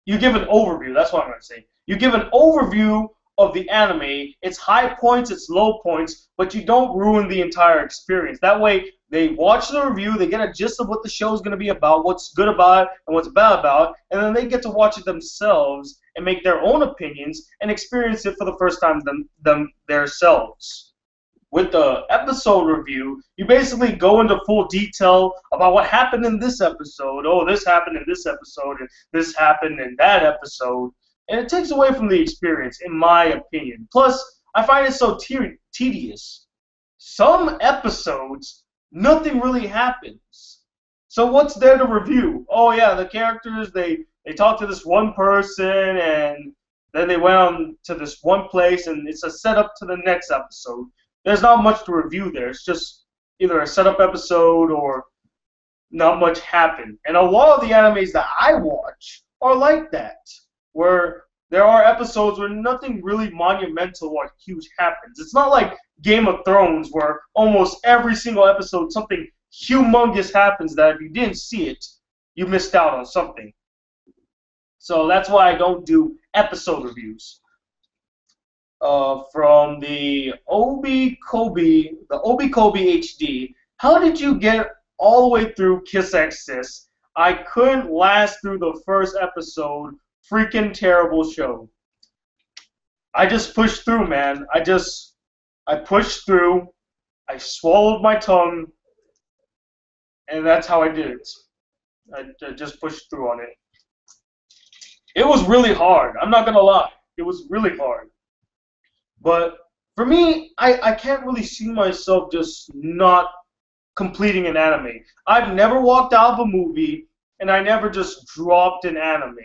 you give an overview. That's what I'm going to say. You give an overview of the anime, its high points, its low points, but you don't ruin the entire experience. That way, they watch the review, they get a gist of what the show is going to be about, what's good about it, and what's bad about it, and then they get to watch it themselves and make their own opinions and experience it for the first time themselves. With the episode review, you basically go into full detail about what happened in this episode. Oh, this happened in this episode, and this happened in that episode. And it takes away from the experience, in my opinion. Plus, I find it so tedious. Some episodes, nothing really happens. So what's there to review? Oh yeah, the characters, they talked to this one person, and then they went on to this one place, and it's a setup to the next episode. There's not much to review there. It's just either a setup episode or not much happened. And a lot of the animes that I watch are like that, where there are episodes where nothing really monumental or huge happens. It's not like Game of Thrones, where almost every single episode something humongous happens that if you didn't see it, you missed out on something. So that's why I don't do episode reviews. From the Obi Kobe HD, how did you get all the way through Kiss X Sis? I couldn't last through the first episode. Freaking terrible show. I just pushed through, man. I pushed through. I swallowed my tongue, and that's how I did it. I just pushed through on it. It was really hard. I'm not gonna lie. It was really hard. But for me, I can't really see myself just not completing an anime. I've never walked out of a movie, and I never just dropped an anime.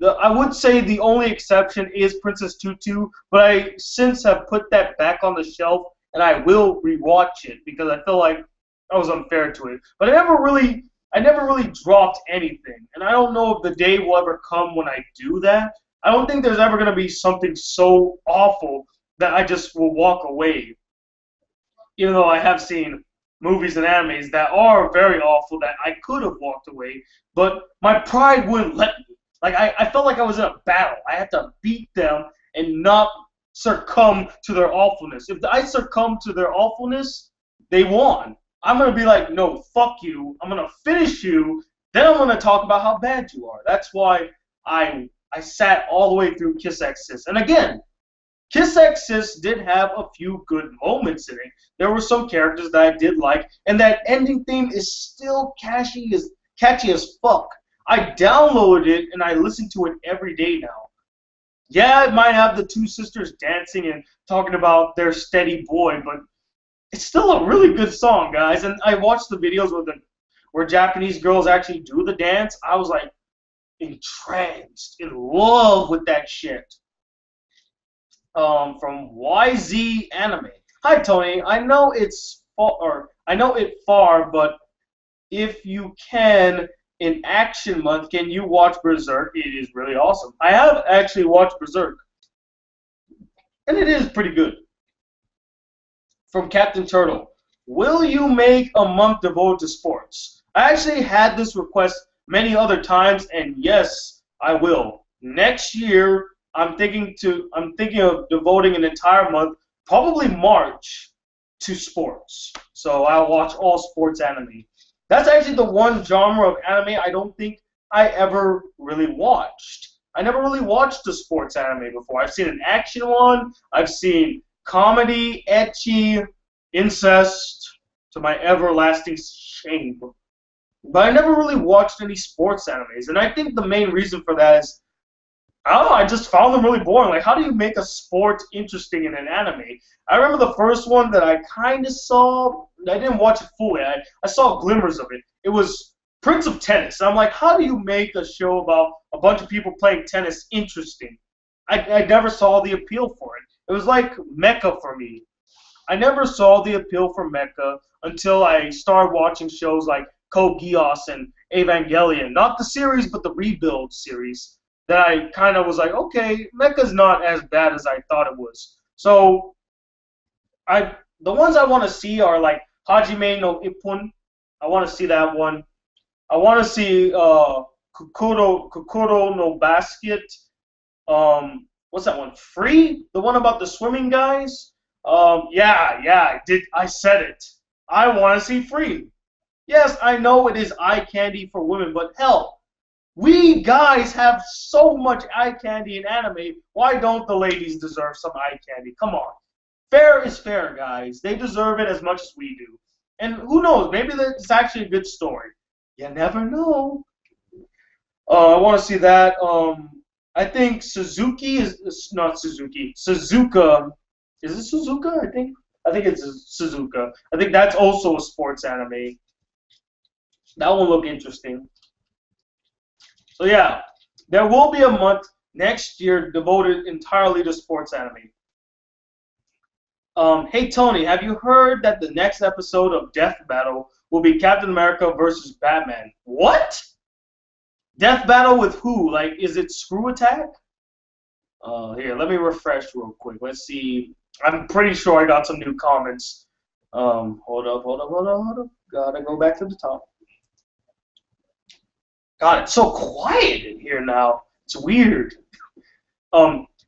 I would say the only exception is Princess Tutu, but I since have put that back on the shelf, and I will rewatch it because I feel like I was unfair to it. But I never really dropped anything, and I don't know if the day will ever come when I do that. I don't think there's ever going to be something so awful that I just will walk away. Even though I have seen movies and animes that are very awful that I could have walked away, but my pride wouldn't let me. Like I felt like I was in a battle. I had to beat them and not succumb to their awfulness. If I succumb to their awfulness, they won. I'm gonna be like, no, fuck you. I'm gonna finish you. Then I'm gonna talk about how bad you are. That's why I sat all the way through Kiss X Sis. And again, Kiss X Sis did have a few good moments in it. There were some characters that I did like, and that ending theme is still catchy as fuck. I downloaded it and I listen to it every day now. Yeah, it might have the two sisters dancing and talking about their steady boy, but it's still a really good song, guys. And I watched the videos where Japanese girls actually do the dance. I was like entranced, in love with that shit. From YZ Anime. Hi Tony, I know it's far, but if you can, in Action Month, can you watch Berserk? It is really awesome. I have actually watched Berserk, and it is pretty good. From Captain Turtle, will you make a month devoted to sports? I actually had this request many other times, and yes, I will. Next year, I'm thinking of devoting an entire month, probably March, to sports. So I'll watch all sports anime. That's actually the one genre of anime I don't think I ever really watched. I never really watched a sports anime before. I've seen an action one. I've seen comedy, ecchi, incest, to my everlasting shame. But I never really watched any sports animes. And I think the main reason for that is, I don't know, I just found them really boring. Like, how do you make a sport interesting in an anime? I remember the first one that I kind of saw. I didn't watch it fully. I saw glimmers of it. It was Prince of Tennis. I'm like, how do you make a show about a bunch of people playing tennis interesting? I never saw the appeal for it. It was like Mecha for me. I never saw the appeal for Mecha until I started watching shows like Code Geass and Evangelion. Not the series, but the Rebuild series. That I kind of was like, okay, Mecha's not as bad as I thought it was. So, the ones I want to see are like Hajime no Ippon. I want to see that one. I want to see Kokoro no Basket. What's that one? Free? The one about the swimming guys? Yeah, I said it. I want to see Free. Yes, I know it is eye candy for women, but hell, we guys have so much eye candy in anime. Why don't the ladies deserve some eye candy? Come on. Fair is fair, guys. They deserve it as much as we do. And who knows? Maybe it's actually a good story. You never know. I want to see that. I think Suzuki is not Suzuki. Suzuka. Is it Suzuka? I think it's Suzuka. I think that's also a sports anime. That one look interesting. So yeah, there will be a month next year devoted entirely to sports anime. Hey Tony, have you heard that the next episode of Death Battle will be Captain America versus Batman? What? Death Battle with who? Like, is it Screw Attack? Here, let me refresh real quick. Let's see. I'm pretty sure I got some new comments. Hold up. Gotta go back to the top. God, it's so quiet in here now. It's weird.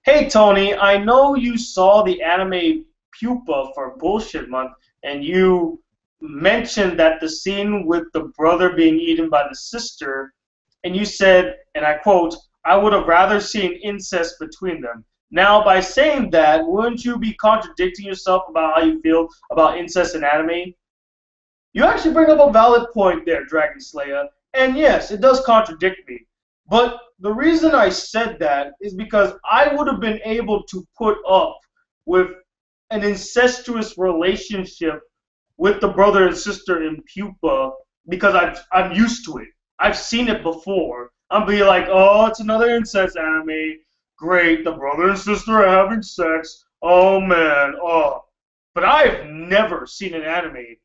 Hey Tony, I know you saw the anime Pupa for Bullshit Month, and you mentioned that the scene with the brother being eaten by the sister, and you said, and I quote, I would have rather seen incest between them. Now, by saying that, wouldn't you be contradicting yourself about how you feel about incest in anime? You actually bring up a valid point there, Dragon Slayer. And yes, it does contradict me. But the reason I said that is because I would have been able to put up with an incestuous relationship with the brother and sister in Pupa because I'm used to it. I've seen it before. I'll be like, oh, it's another incest anime. Great, the brother and sister are having sex. Oh, man. Oh. But I've never seen an anime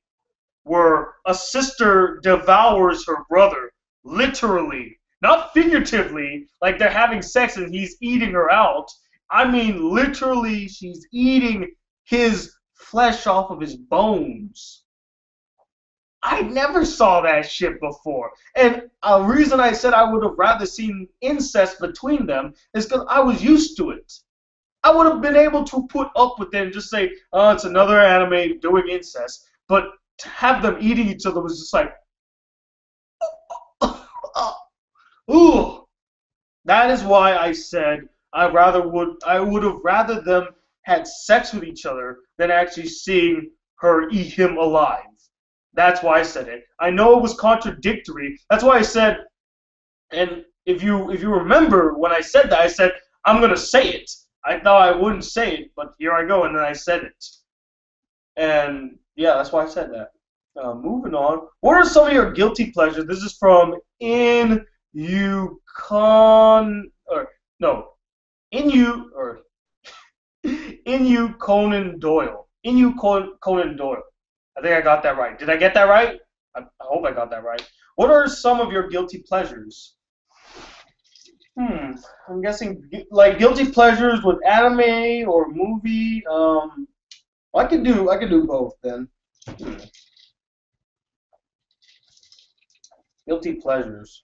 where a sister devours her brother, literally, not figuratively, like they're having sex and he's eating her out. I mean, literally, she's eating his flesh off of his bones. I never saw that shit before. And a reason I said I would have rather seen incest between them is because I was used to it. I would have been able to put up with it and just say, oh, it's another anime doing incest. But to have them eating each other was just like, ooh. That is why I said I would have rather them had sex with each other than actually seeing her eat him alive. That's why I said it. I know it was contradictory. That's why I said, and if you remember when I said that, I said I'm gonna say it. I thought I wouldn't say it, but here I go, and then I said it. And yeah, that's why I said that. Moving on. What are some of your guilty pleasures? This is from In You Con or no, In You or In You Conan Doyle. In You Conan Doyle. I think I got that right. Did I get that right? I hope I got that right. What are some of your guilty pleasures? I'm guessing like guilty pleasures with anime or movie. I could do both then. Guilty pleasures.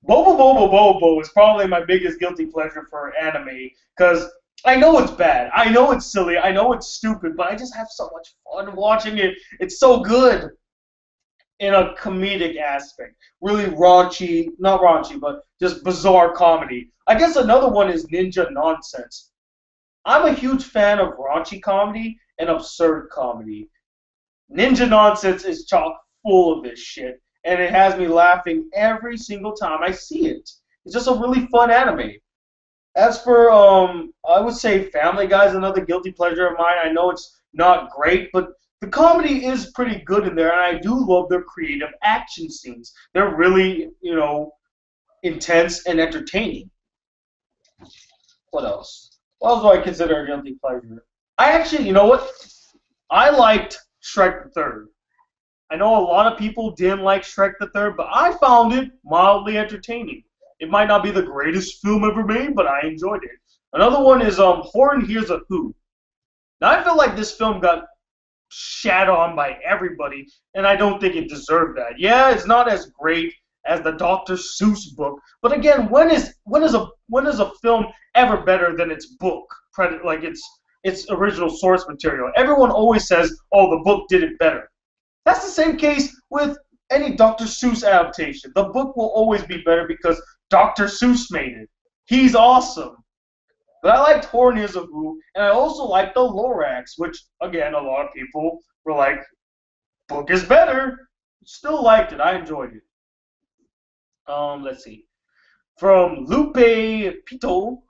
Bobo Bobo Bobo is probably my biggest guilty pleasure for anime because I know it's bad, I know it's silly, I know it's stupid, but I just have so much fun watching it. It's so good in a comedic aspect. Really raunchy, not raunchy, but just bizarre comedy. I guess another one is Ninja Nonsense. I'm a huge fan of raunchy comedy and absurd comedy. Ninja Nonsense is chock full of this shit, and it has me laughing every single time I see it. It's just a really fun anime. As for, I would say Family Guy is another guilty pleasure of mine. I know it's not great, but the comedy is pretty good in there, and I do love their creative action scenes. They're really, intense and entertaining. What else? What else do I consider a guilty pleasure? I actually, you know what? I liked Shrek the Third. I know a lot of people didn't like Shrek the Third, but I found it mildly entertaining. It might not be the greatest film ever made, but I enjoyed it. Another one is Horn Hears a Who. Now I feel like this film got shat on by everybody, and I don't think it deserved that. Yeah, it's not as great as the Dr. Seuss book, but again, when is a film ever better than its book? Like its original source material. Everyone always says, "Oh, the book did it better." That's the same case with any Dr. Seuss adaptation. The book will always be better because Dr. Seuss made it. He's awesome. But I liked Horn Hears a Who, and I also liked the Lorax, which, again, a lot of people were like, book is better. Still liked it. I enjoyed it. Let's see. From Lupe Pito,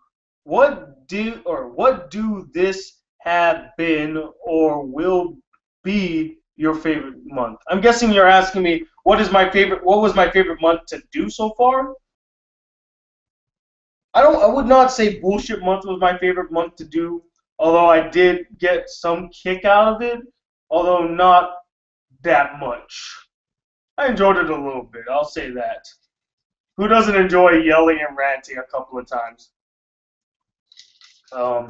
what do this have been or will be your favorite month? I'm guessing you're asking me what was my favorite month to do so far? I would not say Bullshit Month was my favorite month to do, although I did get some kick out of it, although not that much. I enjoyed it a little bit, I'll say that. Who doesn't enjoy yelling and ranting a couple of times? I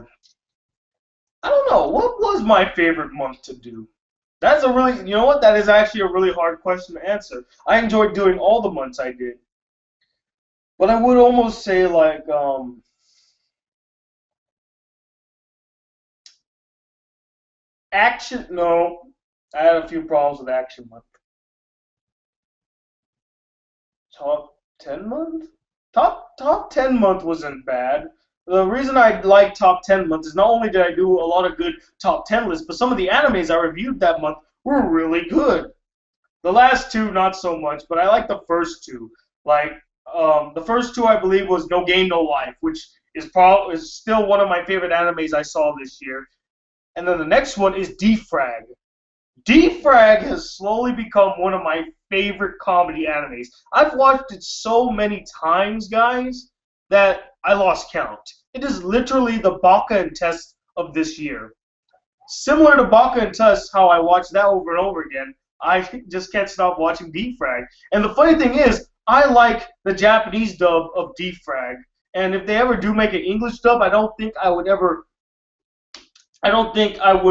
don't know. What was my favorite month to do? That's a really, you know what? That is actually a really hard question to answer. I enjoyed doing all the months I did. But I would almost say like action. No, I had a few problems with Action Month. Top 10 month? Top 10 month wasn't bad. The reason I like top 10 month is not only did I do a lot of good top 10 lists, but some of the animes I reviewed that month were really good. The last two, not so much, but I like the first two. Like, the first two, I believe, was No Game, No Life, which is still one of my favorite animes I saw this year. And then the next one is Defrag. Defrag has slowly become one of my favorite comedy animes. I've watched it so many times, guys, that I lost count. It is literally the Baka and Test of this year. Similar to Baka and Test, how I watched that over and over again, I just can't stop watching Defrag. And the funny thing is, I like the Japanese dub of Defrag. And if they ever do make an English dub, I don't think I would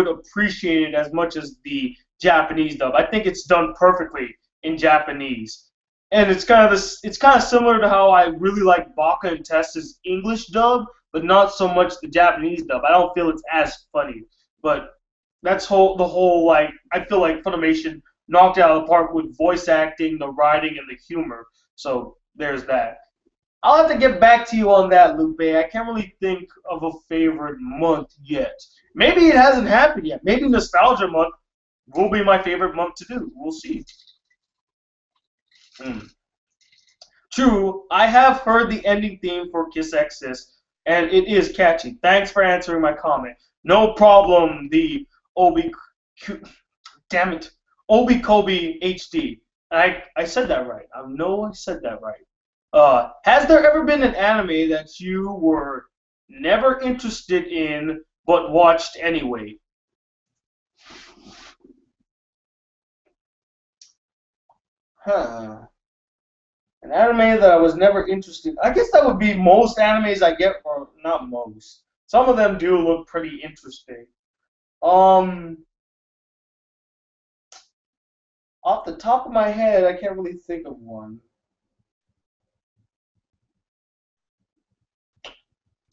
appreciate it as much as the Japanese dub. I think it's done perfectly in Japanese. And it's kind of similar to how I really like Baka and Testa's English dub, but not so much the Japanese dub. I don't feel it's as funny. But the whole like I feel like Funimation knocked it out of the park with voice acting, the writing, and the humor. So there's that. I'll have to get back to you on that, Lupe. I can't really think of a favorite month yet. Maybe it hasn't happened yet. Maybe Nostalgia Month will be my favorite month to do. We'll see. True, I have heard the ending theme for Kiss Exis, and it is catchy. Thanks for answering my comment. No problem, the Obi... Damn it. Obi Kobe HD. I said that right. I know I said that right. Has there ever been an anime that you were never interested in but watched anyway? Huh. An anime that I was never interested in. I guess that would be most animes I get, or not most. Some of them do look pretty interesting. Off the top of my head, I can't really think of one.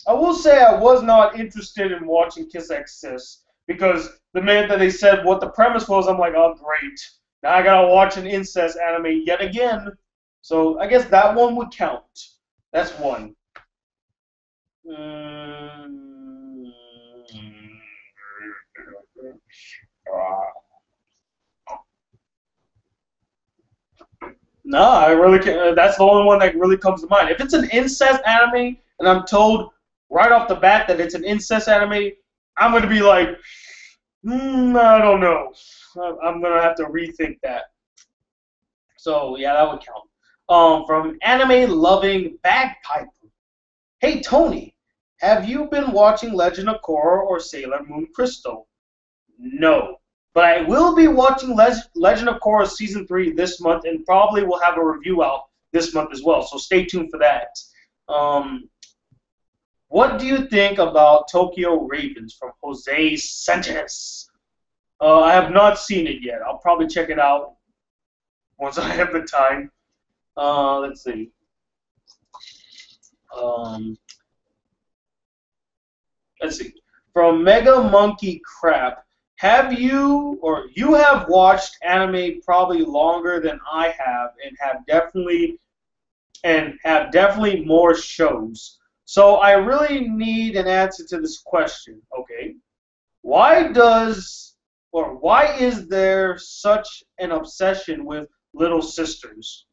I will say I was not interested in watching Kiss X Sis because the minute that they said what the premise was, I'm like, oh great, now I gotta watch an incest anime yet again. So I guess that one would count. That's one. No, I really can't. That's the only one that really comes to mind. If it's an incest anime and I'm told right off the bat that it's an incest anime, I'm going to be like, I don't know. I'm going to have to rethink that. So, yeah, that would count. From Anime Loving Bagpiper. Hey, Tony, have you been watching Legend of Korra or Sailor Moon Crystal? No. But I will be watching Legend of Korra Season 3 this month, and probably will have a review out this month as well, so stay tuned for that. What do you think about Tokyo Ravens from Jose Sanchez? I have not seen it yet. I'll probably check it out once I have the time. Let's see. Let's see. From Mega Monkey Crap. Have you watched anime probably longer than I have and have definitely more shows. So I really need an answer to this question, okay? Why is there such an obsession with little sisters?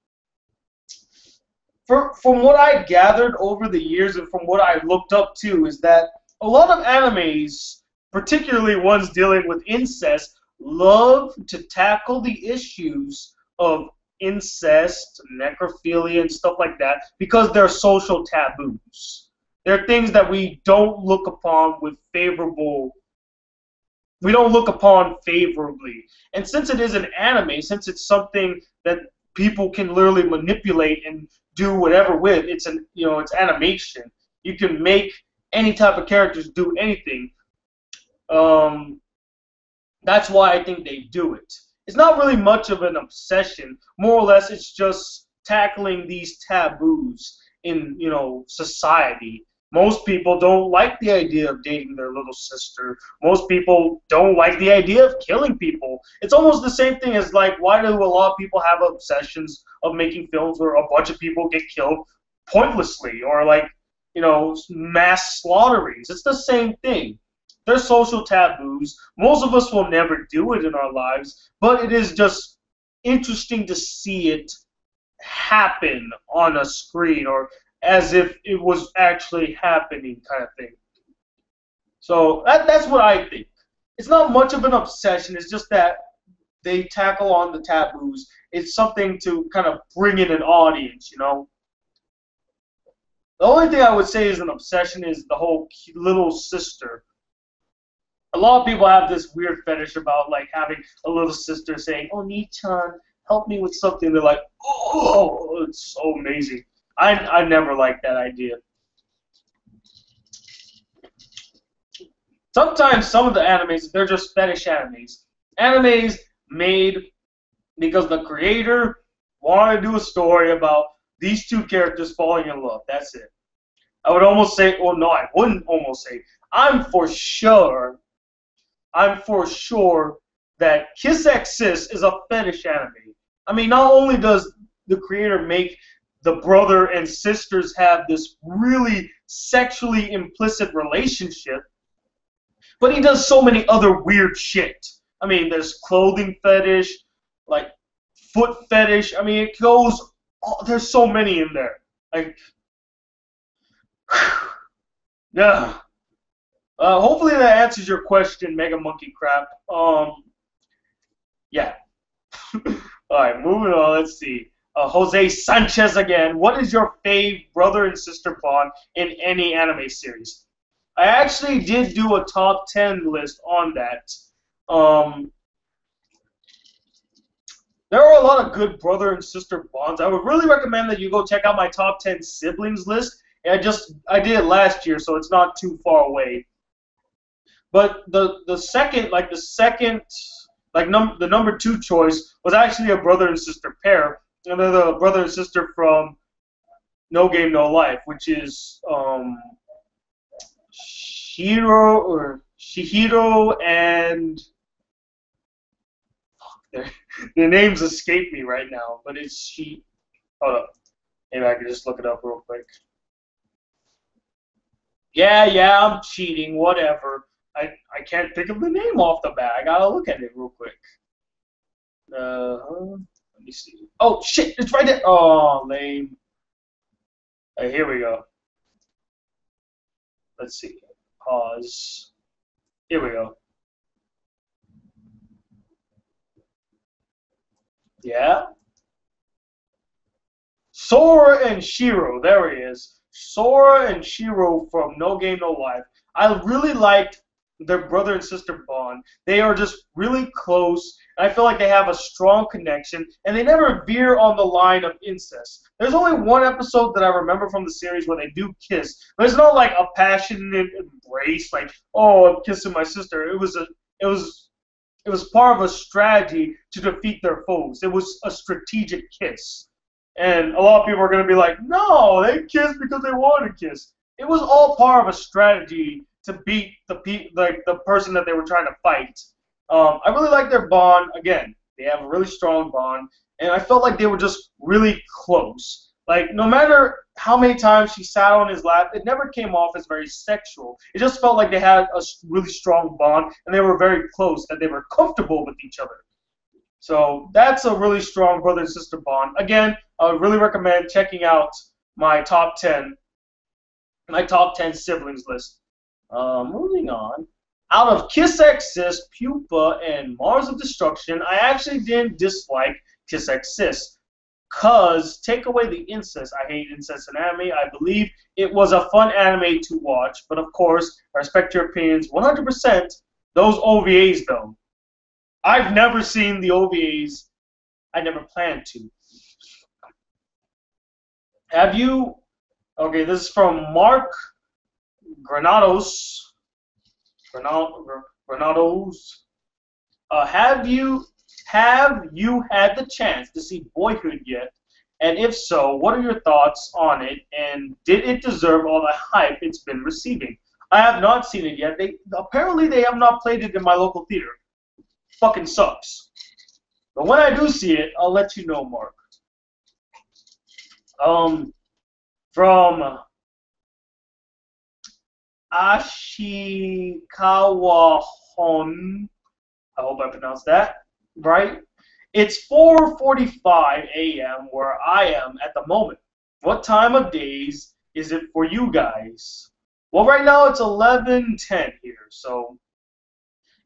From what I gathered over the years and from what I looked up to is that a lot of animes, particularly ones dealing with incest, love to tackle the issues of incest, necrophilia, and stuff like that because they're social taboos. They're things that we don't look upon favorably. And since it is an anime, since it's something that people can literally manipulate and do whatever with, it's animation. You can make any type of characters do anything. That's why I think they do it. It's not really much of an obsession. More or less, it's just tackling these taboos in, society. Most people don't like the idea of dating their little sister. Most people don't like the idea of killing people. It's almost the same thing as, like, why do a lot of people have obsessions of making films where a bunch of people get killed pointlessly or, like, mass slaughterings? It's the same thing. They're social taboos. Most of us will never do it in our lives, but it is just interesting to see it happen on a screen or as if it was actually happening kind of thing. So that's what I think. It's not much of an obsession. It's just that they tackle on the taboos. It's something to kind of bring in an audience, The only thing I would say is an obsession is the whole little sister. A lot of people have this weird fetish about, like, having a little sister saying, "Oh, Nii-chan, help me with something." They're like, "Oh, it's so amazing." I never liked that idea. Sometimes some of the animes, they're just fetish animes. Animes made because the creator wanted to do a story about these two characters falling in love. That's it. I would almost say, well, no, I wouldn't almost say. I'm for sure, I'm for sure that Kiss X Sis is a fetish anime. I mean, not only does the creator make the brother and sisters have this really sexually implicit relationship, but he does so many other weird shit. I mean, there's clothing fetish, like foot fetish. I mean, it goes. Oh, there's so many in there. Like, yeah. Hopefully that answers your question, Mega Monkey Crap. Yeah. All right, moving on. Let's see. Jose Sanchez again. What is your fave brother and sister bond in any anime series? I actually did do a top 10 list on that. There are a lot of good brother and sister bonds. I would really recommend that you go check out my top 10 siblings list. I did it last year, so it's not too far away. But the number two choice was actually a brother and sister pair, and they're the brother and sister from No Game No Life, which is Shihiro and their names escape me right now, but it's hold up. Maybe I can just look it up real quick. Yeah, I'm cheating, whatever. I can't think of the name off the bat. I gotta look at it real quick. Let me see. Oh shit, it's right there. Oh, lame. Here we go. Let's see. Pause. Here we go. Yeah. Sora and Shiro. There he is. Sora and Shiro from No Game No Life. I really liked their brother and sister bond. They are just really close, and I feel like they have a strong connection, and they never veer on the line of incest. There's only one episode that I remember from the series where they do kiss, but it's not like a passionate embrace, like, oh, I'm kissing my sister. It was part of a strategy to defeat their foes. It was a strategic kiss. And a lot of people are going to be like, no, they kissed because they wanted to kiss. It was all part of a strategy to beat the person that they were trying to fight. I really like their bond. Again, they have a really strong bond, and I felt like they were just really close. Like, no matter how many times she sat on his lap, it never came off as very sexual. It just felt like they had a really strong bond, and they were very close, that they were comfortable with each other. So that's a really strong brother and sister bond. Again, I would really recommend checking out my top 10 siblings list. Moving on. Out of Kiss X Sis, Pupa, and Mars of Destruction, I actually didn't dislike Kiss X Sis. Cause, take away the incest. I hate incest in anime. I believe it was a fun anime to watch, but of course, I respect your opinions 100%. Those OVAs, though. I've never seen the OVAs. I never planned to. Have you? Okay, this is from Mark Granados. Granados. Have you had the chance to see Boyhood yet? And if so, what are your thoughts on it? And did it deserve all the hype it's been receiving? I have not seen it yet. Apparently they have not played it in my local theater. Fucking sucks. But when I do see it, I'll let you know, Mark. From Ashikawa Hon. I hope I pronounced that right. It's 4:45 a.m. where I am at the moment. What time of days is it for you guys? Well, right now it's 11:10 here, so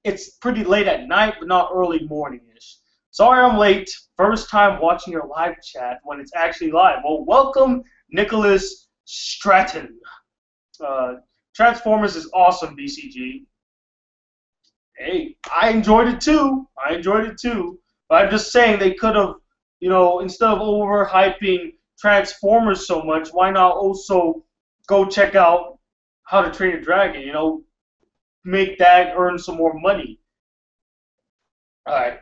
it's pretty late at night, but not early morning-ish. Sorry I'm late. First time watching your live chat when it's actually live. Well, welcome, Nicholas Stratton. Transformers is awesome, BCG. Hey, I enjoyed it too. But I'm just saying they could have, instead of overhyping Transformers so much, why not also go check out How to Train Your Dragon? Make that earn some more money. Alright,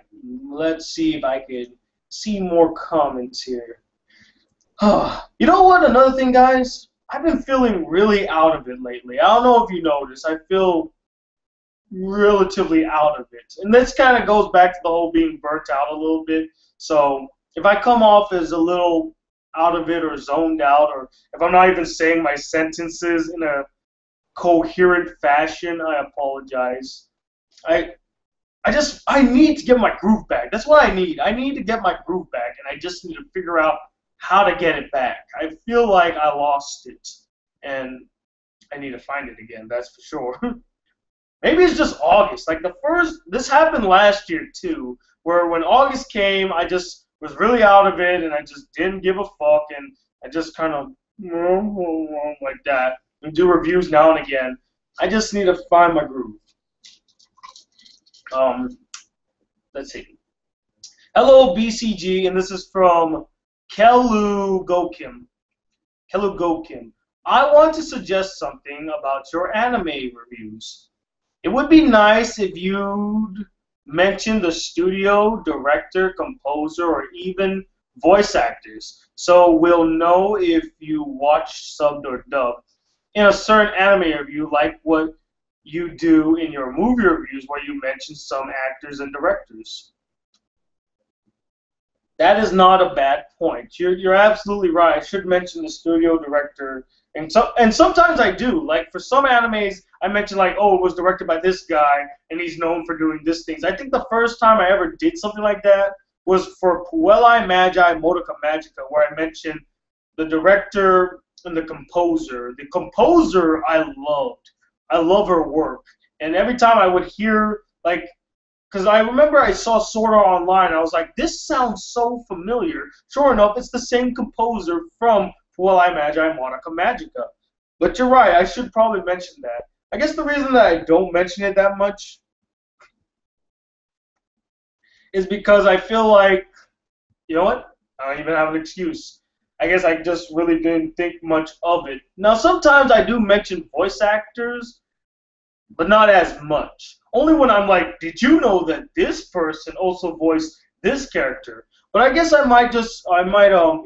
let's see if I can see more comments here. You know what? Another thing, guys? I've been feeling really out of it lately. I don't know if you noticed. I feel relatively out of it. And this kind of goes back to the whole being burnt out a little bit. So if I come off as a little out of it or zoned out, or if I'm not even saying my sentences in a coherent fashion, I apologize. I I need to get my groove back. That's what I need. I need to get my groove back, and I just need to figure out how to get it back. I feel like I lost it, and I need to find it again. That's for sure. Maybe it's just August. Like this happened last year too, where when August came, I just was really out of it, and I just didn't give a fuck, and I just kind of like that, and do reviews now and again. I just need to find my groove. Um, let's see. Hello, BCG, and this is from Kelu Gokim. Kelu Gokim. I want to suggest something about your anime reviews. It would be nice if you'd mention the studio, director, composer, or even voice actors, so we'll know if you watch subbed or dubbed. In a certain anime review, like what you do in your movie reviews, where you mention some actors and directors. That is not a bad point. You're absolutely right. I should mention the studio director, and sometimes I do. Like for some animes, I mention like, oh, it was directed by this guy, and he's known for doing this things. I think the first time I ever did something like that was for Puelai Magi Modoka Magica, where I mentioned the director and the composer. The composer I loved. I love her work, and every time I would hear like. Because I remember I saw Sword Art Online, and I was like, this sounds so familiar. Sure enough, it's the same composer from Puelai Magi Monica Magica. But you're right, I should probably mention that. I guess the reason that I don't mention it that much is because I feel like, you know what? I don't even have an excuse. I guess I just really didn't think much of it. Now, sometimes I do mention voice actors, but not as much. Only when I'm like, did you know that this person also voiced this character? But I guess I might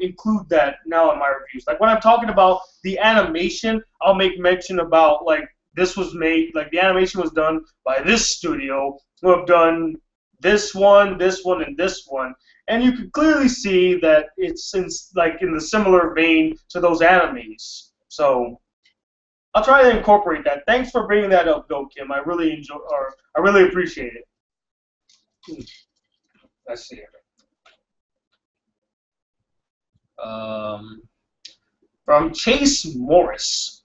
include that now in my reviews. Like when I'm talking about the animation, I'll make mention about like this was made, like the animation was done by this studio who have done this one, and this one. And you can clearly see that it's in the similar vein to those animes. So I'll try to incorporate that. Thanks for bringing that up, Go Kim. I really I really appreciate it. Let's see. From Chase Morris,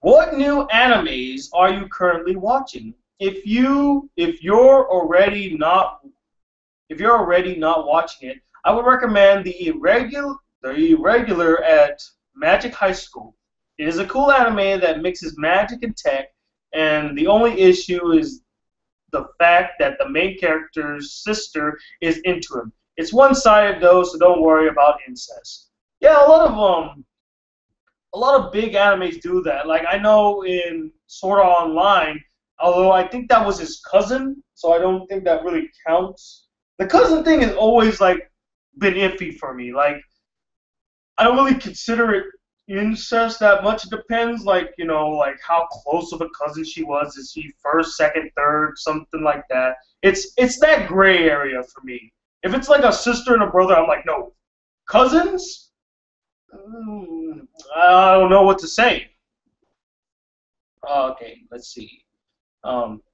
what new animes are you currently watching? If you're already not watching it, I would recommend the irregular at Magic High School. It is a cool anime that mixes magic and tech, and the only issue is the fact that the main character's sister is into him. It's one-sided though, so don't worry about incest. Yeah, a lot of big animes do that. Like I know in Sword Art Online, although I think that was his cousin, so I don't think that really counts. The cousin thing has always like been iffy for me. Like I don't really consider it incest that much. It depends, like like how close of a cousin she was. Is she first, second, third, something like that? It's that gray area for me. If it's like a sister and a brother, I'm like, no. Cousins? I don't know what to say. Okay, let's see.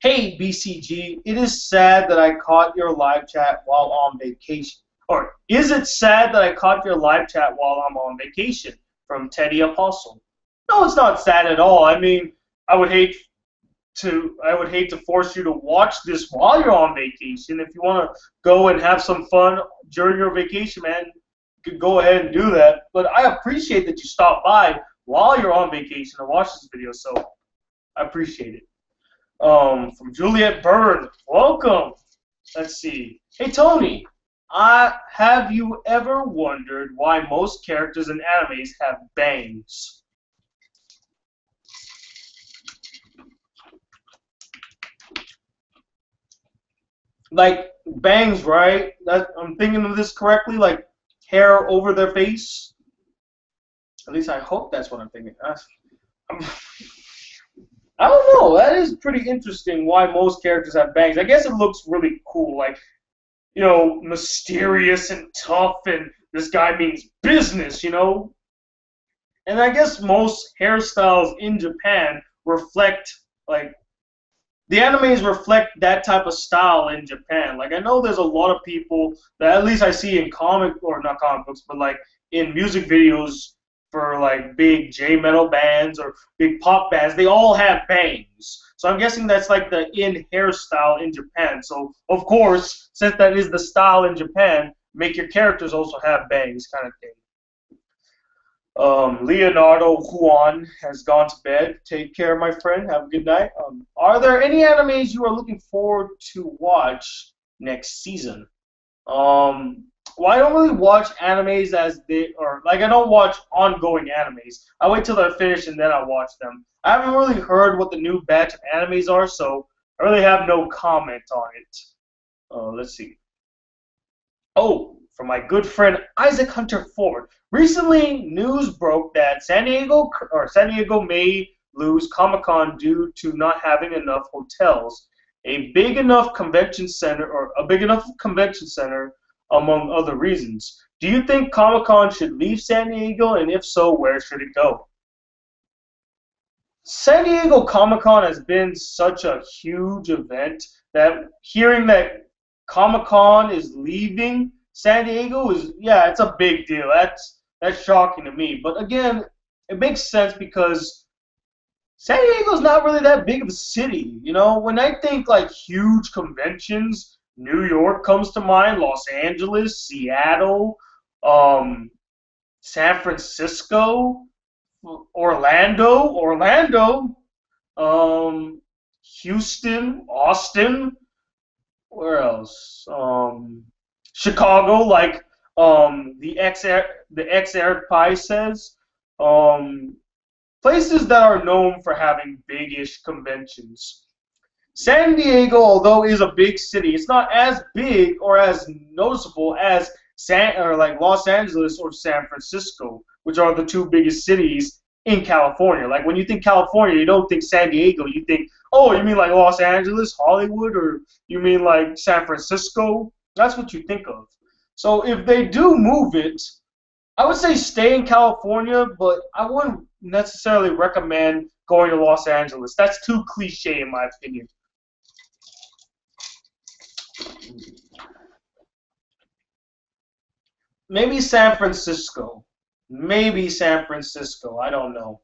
Hey BCG, it is sad that I caught your live chat while on vacation. Or is it sad that I caught your live chat while I'm on vacation? From Teddy Apostle. No, it's not sad at all. I mean, I would hate to force you to watch this while you're on vacation. If you want to go and have some fun during your vacation, man, you could go ahead and do that. But I appreciate that you stopped by while you're on vacation to watch this video, so I appreciate it. From Juliet Byrne, welcome. Let's see. Hey Tony, have you ever wondered why most characters in animes have bangs? Like bangs, right? That I'm thinking of this correctly. Like hair over their face. At least I hope that's what I'm thinking. I'm, I don't know. That is pretty interesting. Why most characters have bangs? I guess it looks really cool. Like mysterious and tough, and this guy means business. And I guess most hairstyles in Japan reflect like the animes reflect that type of style in Japan. Like I know there's a lot of people that at least I see in comic or not comic books, but like in music videos for like big J metal bands or big pop bands, they all have bangs. So I'm guessing that's like the in hairstyle in Japan. So of course, since that is the style in Japan, make your characters also have bangs, kind of thing. Leonardo Juan has gone to bed. Take care, my friend. Have a good night. Are there any animes you are looking forward to watch next season? Well, I don't really watch animes as I don't watch ongoing animes. I wait till they're finished and then I watch them. I haven't really heard what the new batch of animes are, so I really have no comment on it. Let's see. Oh, from my good friend Isaac Hunter Ford. Recently, news broke that San Diego may lose Comic-Con due to not having enough hotels, a big enough convention center, among other reasons. Do you think Comic-Con should leave San Diego, and if so, where should it go? San Diego Comic-Con has been such a huge event that hearing that Comic-Con is leaving San Diego it's a big deal. That's shocking to me. But again, it makes sense because San Diego's not really that big of a city. When I think like huge conventions, New York comes to mind, Los Angeles, Seattle, San Francisco, Orlando, Houston, Austin. Where else? Chicago, like the ex Eric Pie says. Places that are known for having big-ish conventions. San Diego, although is a big city, it's not as big or as noticeable as Los Angeles or San Francisco, which are the two biggest cities in California. Like when you think California, you don't think San Diego. You think, oh, you mean like Los Angeles, Hollywood, or you mean like San Francisco? That's what you think of. So if they do move it, I would say stay in California, but I wouldn't necessarily recommend going to Los Angeles. That's too cliche in my opinion. Maybe San Francisco. Maybe San Francisco. I don't know.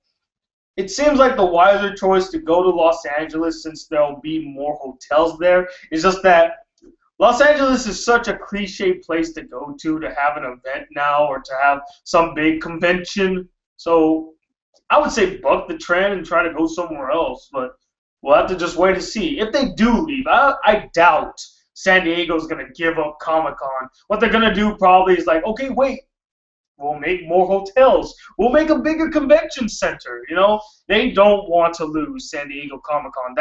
It seems like the wiser choice to go to Los Angeles since there'll be more hotels there. It's just that Los Angeles is such a cliche place to go to have an event now or to have some big convention. So I would say buck the trend and try to go somewhere else. But we'll have to just wait and see. If they do leave, I doubt San Diego's going to give up Comic-Con. What they're going to do probably is like, okay, wait. We'll make more hotels. We'll make a bigger convention center. They don't want to lose San Diego Comic-Con.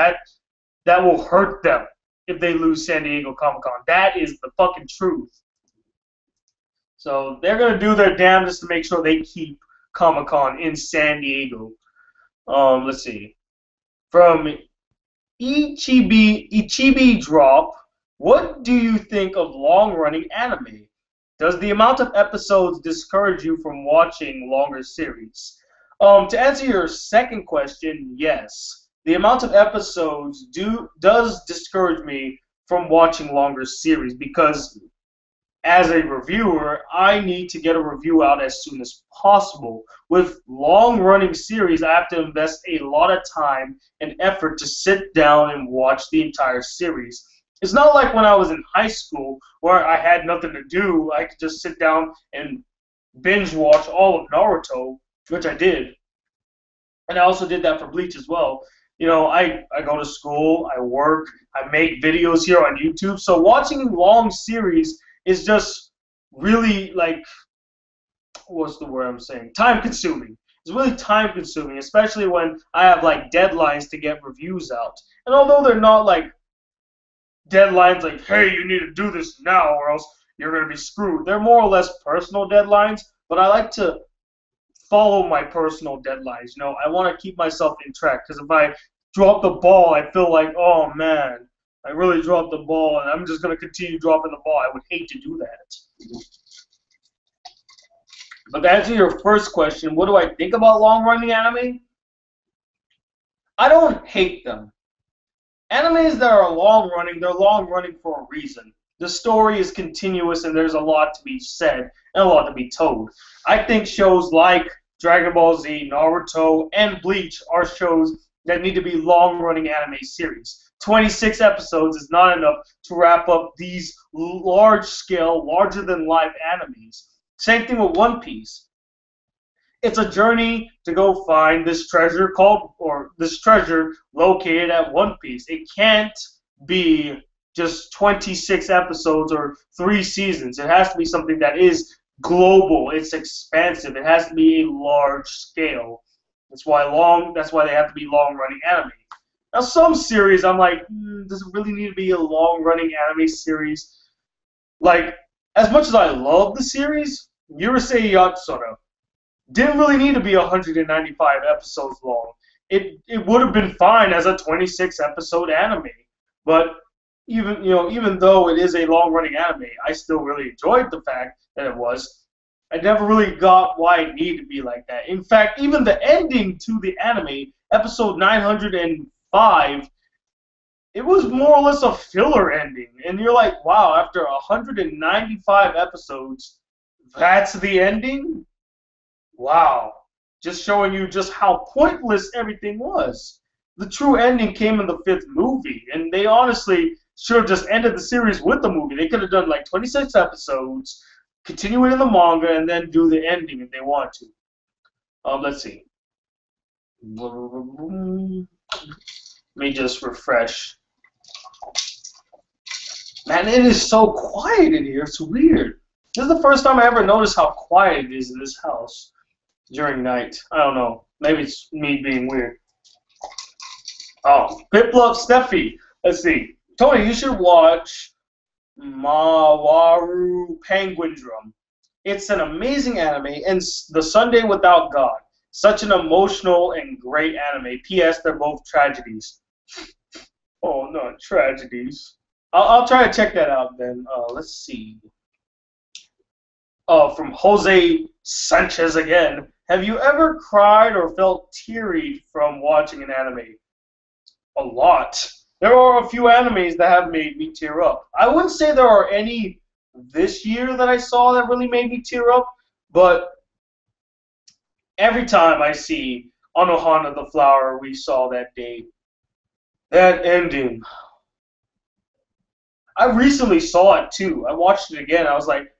That will hurt them if they lose San Diego Comic-Con. That is the fucking truth. So they're gonna do their damnedest to make sure they keep Comic-Con in San Diego. Let's see. From Ichibi Drop, what do you think of long-running anime? Does the amount of episodes discourage you from watching longer series? To answer your second question, yes. The amount of episodes does discourage me from watching longer series because as a reviewer, I need to get a review out as soon as possible. With long-running series, I have to invest a lot of time and effort to sit down and watch the entire series. It's not like when I was in high school where I had nothing to do. I could just sit down and binge watch all of Naruto, which I did. And I also did that for Bleach as well. I go to school, I work, I make videos here on YouTube. So watching long series is just really what's the word I'm saying? Time consuming. It's really time consuming, especially when I have deadlines to get reviews out. And although they're not deadlines like, hey, you need to do this now or else you're going to be screwed. They're more or less personal deadlines, but I like to follow my personal deadlines. You know, I want to keep myself in track because if I drop the ball, I feel like, oh man, I really dropped the ball and I'm just going to continue dropping the ball. I would hate to do that. But to answer your first question, what do I think about long-running anime? I don't hate them. Animes that are long-running, they're long-running for a reason. The story is continuous and there's a lot to be said and a lot to be told. I think shows like Dragon Ball Z, Naruto, and Bleach are shows that need to be long-running anime series. 26 episodes is not enough to wrap up these large-scale, larger-than-life animes. Same thing with One Piece. It's a journey to go find this treasure this treasure located at One Piece. It can't be just 26 episodes or 3 seasons. It has to be something that is global. It's expansive. It has to be a large scale. That's why they have to be long-running anime. Now, some series, I'm like, does it really need to be a long-running anime series? Like, as much as I love the series, Yurusei Yatsura didn't really need to be 195 episodes long. It would have been fine as a 26 episode anime. But even though it is a long running anime, I still really enjoyed the fact that it was. I never really got why it needed to be like that. In fact, even the ending to the anime, episode 905, it was more or less a filler ending. And you're like, wow, after 195 episodes, that's the ending? Wow. Just showing you just how pointless everything was. The true ending came in the 5th movie, and they honestly should have just ended the series with the movie. They could have done like 26 episodes, continue it in the manga, and then do the ending if they want to. Let's see. Let me just refresh. Man, it is so quiet in here. It's weird. This is the first time I ever noticed how quiet it is in this house during night. I don't know. Maybe it's me being weird. Oh, Biplov Steffi. Let's see. Tony, you should watch Mawaru Penguin Drum. It's an amazing anime, and The Sunday Without God. Such an emotional and great anime. P.S. They're both tragedies. Oh, not tragedies. I'll try to check that out then. Let's see. From Jose Sanchez again. Have you ever cried or felt teary from watching an anime? A lot. There are a few animes that have made me tear up. I wouldn't say there are any this year that I saw that really made me tear up, but every time I see Anohana the Flower we saw that day, that ending. I recently saw it too. I watched it again. I was like,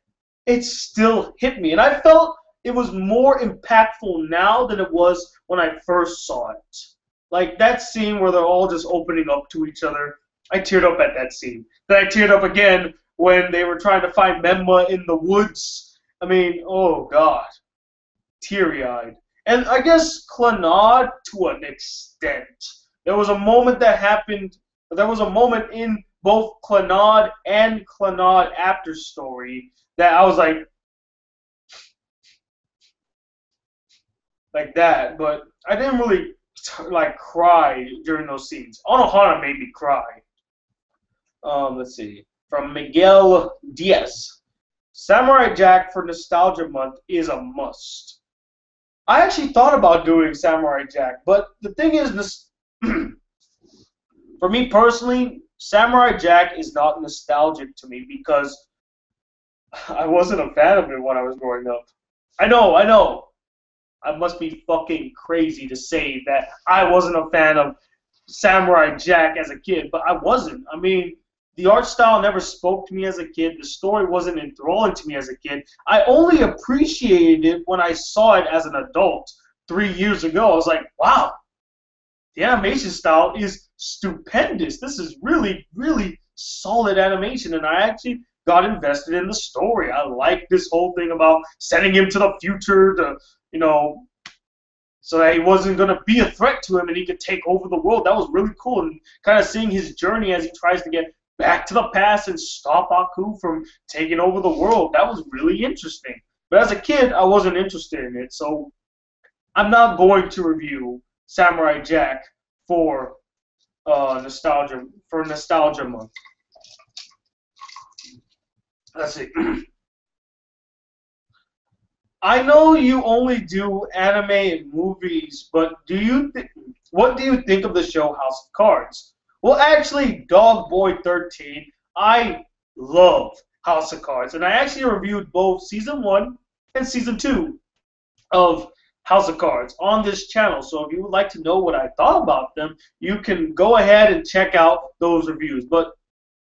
it still hit me. And I felt it was more impactful now than it was when I first saw it. Like that scene where they're all just opening up to each other. I teared up at that scene. Then I teared up again when they were trying to find Memma in the woods. I mean, oh God. Teary-eyed. And I guess Clannad to an extent. There was a moment that happened. There was a moment in both Clannad and Clannad After Story that I was like that, but I didn't really like cry during those scenes. Anohana made me cry. Let's see. From Miguel Diaz. Samurai Jack for Nostalgia Month is a must. I actually thought about doing Samurai Jack, but the thing is, for me personally, Samurai Jack is not nostalgic to me because I wasn't a fan of it when I was growing up. I know. I must be fucking crazy to say that I wasn't a fan of Samurai Jack as a kid, but I wasn't. I mean, the art style never spoke to me as a kid. The story wasn't enthralling to me as a kid. I only appreciated it when I saw it as an adult 3 years ago. I was like, wow, the animation style is stupendous. This is really, really solid animation, and I actually got invested in the story. I like this whole thing about sending him to the future to, so that he wasn't going to be a threat to him and he could take over the world. That was really cool, and kind of seeing his journey as he tries to get back to the past and stop Aku from taking over the world. That was really interesting. But as a kid, I wasn't interested in it, so I'm not going to review Samurai Jack for nostalgia month. Let's see. I know you only do anime and movies, but what do you think of the show House of Cards? Well, actually, Dog Boy 13, I love House of Cards, and I actually reviewed both season 1 and season 2 of House of Cards on this channel. So if you would like to know what I thought about them, you can go ahead and check out those reviews. But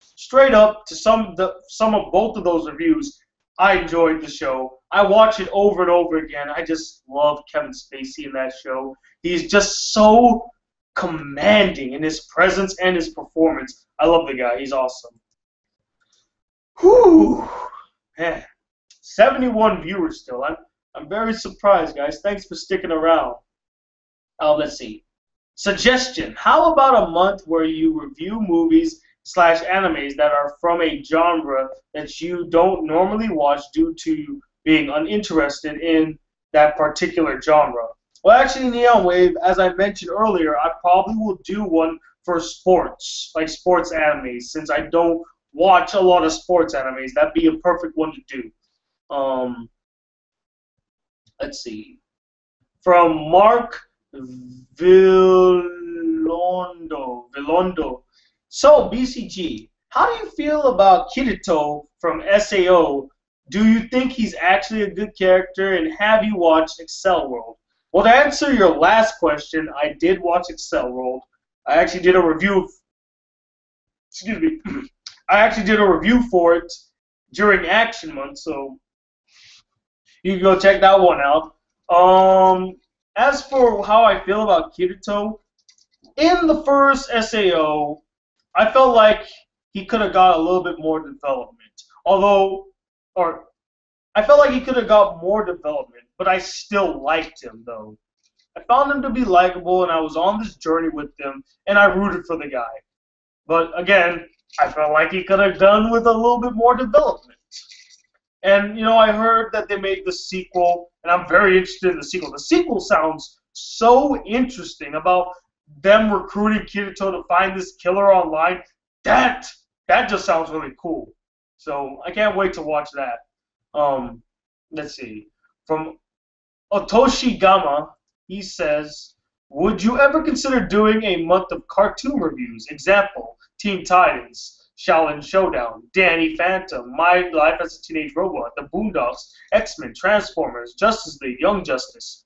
straight up, to some of both of those reviews, I enjoyed the show. I watch it over and over again. I just love Kevin Spacey in that show. He's just so commanding in his presence and his performance. I love the guy. He's awesome. Whew. Man. 71 viewers still. I'm very surprised, guys. Thanks for sticking around. Let's see. Suggestion. How about a month where you review movies / animes that are from a genre that you don't normally watch due to being uninterested in that particular genre? Well, actually, Neon Wave, as I mentioned earlier, I probably will do one for sports, like sports animes, since I don't watch a lot of sports animes. That'd be a perfect one to do. Let's see. From Mark Villondo. So, BCG, how do you feel about Kirito from SAO? Do you think he's actually a good character, and have you watched Excel World? Well, to answer your last question, I did watch Excel World. I actually did a review. Excuse me. I actually did a review for it during Action Month, so you can go check that one out. As for how I feel about Kirito, in the first SAO, I felt like he could have got a little bit more development. I felt like he could have got more development, but I still liked him, though. I found him to be likable, and I was on this journey with him, and I rooted for the guy. But again, I felt like he could have done with a little bit more development. And, you know, I heard that they made the sequel, and I'm very interested in the sequel. The sequel sounds so interesting about them recruiting Kirito to find this killer online. That just sounds really cool. So I can't wait to watch that. Let's see. From Otoshi Gama, he says, would you ever consider doing a month of cartoon reviews? Example, Teen Titans, Shaolin Showdown, Danny Phantom, My Life as a Teenage Robot, The Boondocks, X-Men, Transformers, Justice League, Young Justice.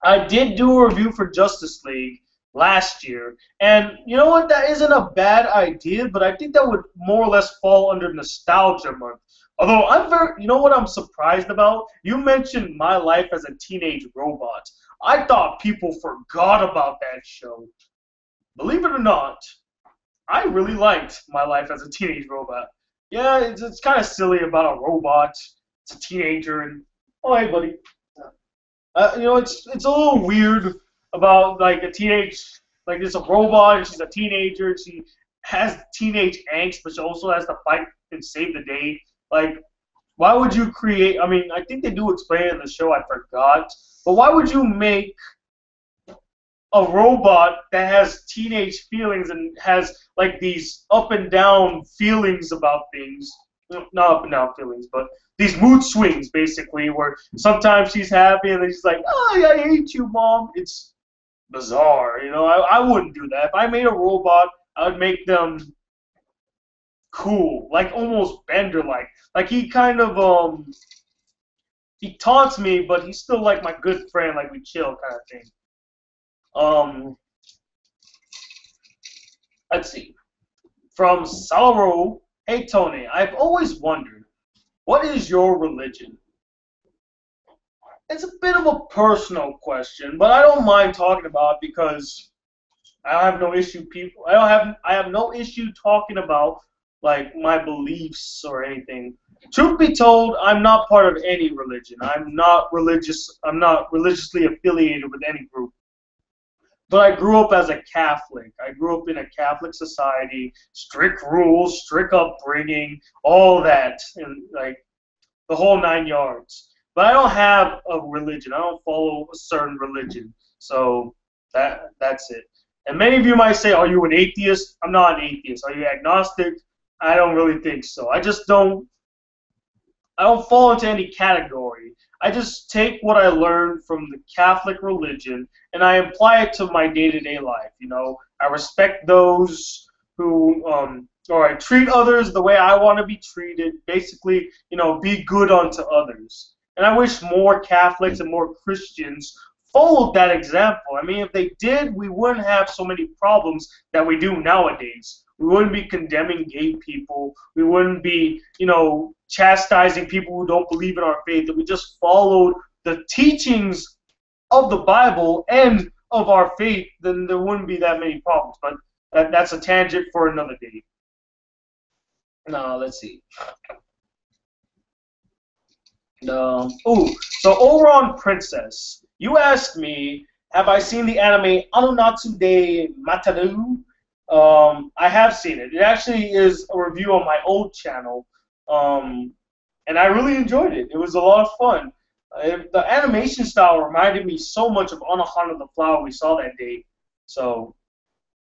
I did do a review for Justice League last year, and you know what? That isn't a bad idea, but I think that would more or less fall under Nostalgia Month. Although you know what I'm surprised about? You mentioned My Life as a Teenage Robot. I thought people forgot about that show. Believe it or not, I really liked My Life as a Teenage Robot. Yeah, it's kind of silly about a robot. It's a teenager, and oh hey buddy. You know, it's a little weird about like there's a robot and she's a teenager and she has teenage angst, but she also has to fight and save the day. Like, why would you create? I mean, I think they do explain it in the show. I forgot, but why would you make a robot that has teenage feelings and has like these up and down feelings about things? Not up and down feelings, but these mood swings, basically, where sometimes she's happy and then she's like, oh, I hate you, Mom. It's bizarre, you know. I wouldn't do that. If I made a robot, I would make them cool, like almost Bender-like. Like he kind of, he taunts me, but he's still like my good friend, like we chill kind of thing. Let's see. From Salaro, hey Tony, I've always wondered, what is your religion? It's a bit of a personal question, but I don't mind talking about it because I have no issue. I have no issue talking about like my beliefs or anything. Truth be told, I'm not part of any religion. I'm not religious. I'm not religiously affiliated with any group. but I grew up as a Catholic. I grew up in a Catholic society, strict rules, strict upbringing, all that, and like the whole 9 yards. But I don't have a religion. I don't follow a certain religion. So that's it. And many of you might say, "Are you an atheist?" I'm not an atheist. Are you agnostic? I don't really think so. I don't fall into any category. I just take what I learned from the Catholic religion and I apply it to my day-to-day life. I respect those who, or I treat others the way I want to be treated. Basically, be good unto others. And I wish more Catholics and more Christians followed that example. I mean, if they did, we wouldn't have so many problems that we do nowadays. We wouldn't be condemning gay people. We wouldn't be, chastising people who don't believe in our faith. If we just followed the teachings of the Bible and of our faith, then there wouldn't be that many problems. But that's a tangent for another day. Now, let's see. So over on Princess, you asked me, have I seen the anime Anonatsu de Mataru? I have seen it. It actually is a review on my old channel, and I really enjoyed it. It was a lot of fun. The animation style reminded me so much of Anohana the Flower we saw that day. So,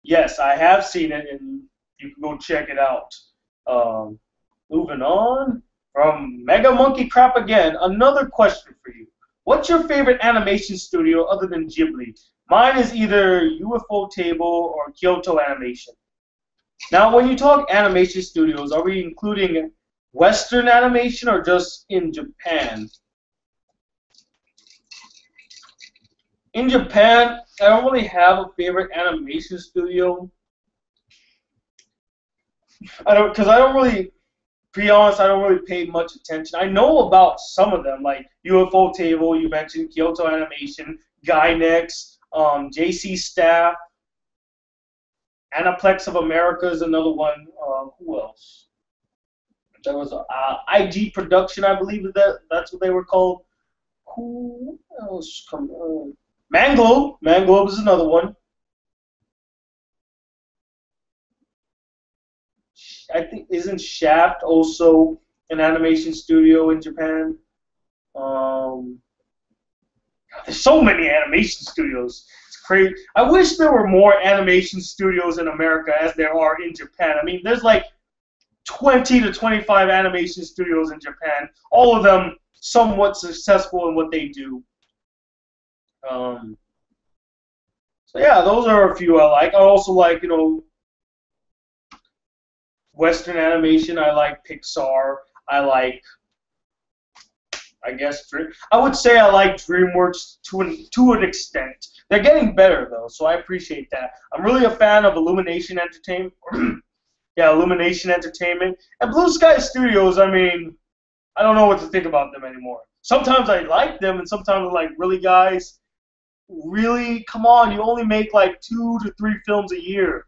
yes, I have seen it, and you can go check it out. Moving on, from Mega Monkey Crap again, another question for you. What's your favorite animation studio other than Ghibli? Mine is either UFO Table or Kyoto Animation. Now, when you talk animation studios, are we including Western animation or just in Japan? In Japan, I don't really have a favorite animation studio. Because I don't really, to be honest, I don't really pay much attention. I know about some of them, like UFO Table, you mentioned, Kyoto Animation, Gainax, JC Staff, Aniplex of America is another one. Who else? There was IG Production, I believe that's what they were called. Who else? Manglobe. Manglobe is another one. I think, isn't Shaft also an animation studio in Japan? There's so many animation studios. It's crazy. I wish there were more animation studios in America as there are in Japan. I mean, there's like 20 to 25 animation studios in Japan, all of them somewhat successful in what they do. So yeah, those are a few I like. I also like, Western animation. I like Pixar. I like, I guess, I would say I like DreamWorks to an extent. They're getting better though, so I appreciate that. I'm really a fan of Illumination Entertainment. Yeah, Illumination Entertainment. And Blue Sky Studios, I mean, I don't know what to think about them anymore. Sometimes I like them, and sometimes I'm like, really, guys? Really? Come on, you only make like 2 to 3 films a year.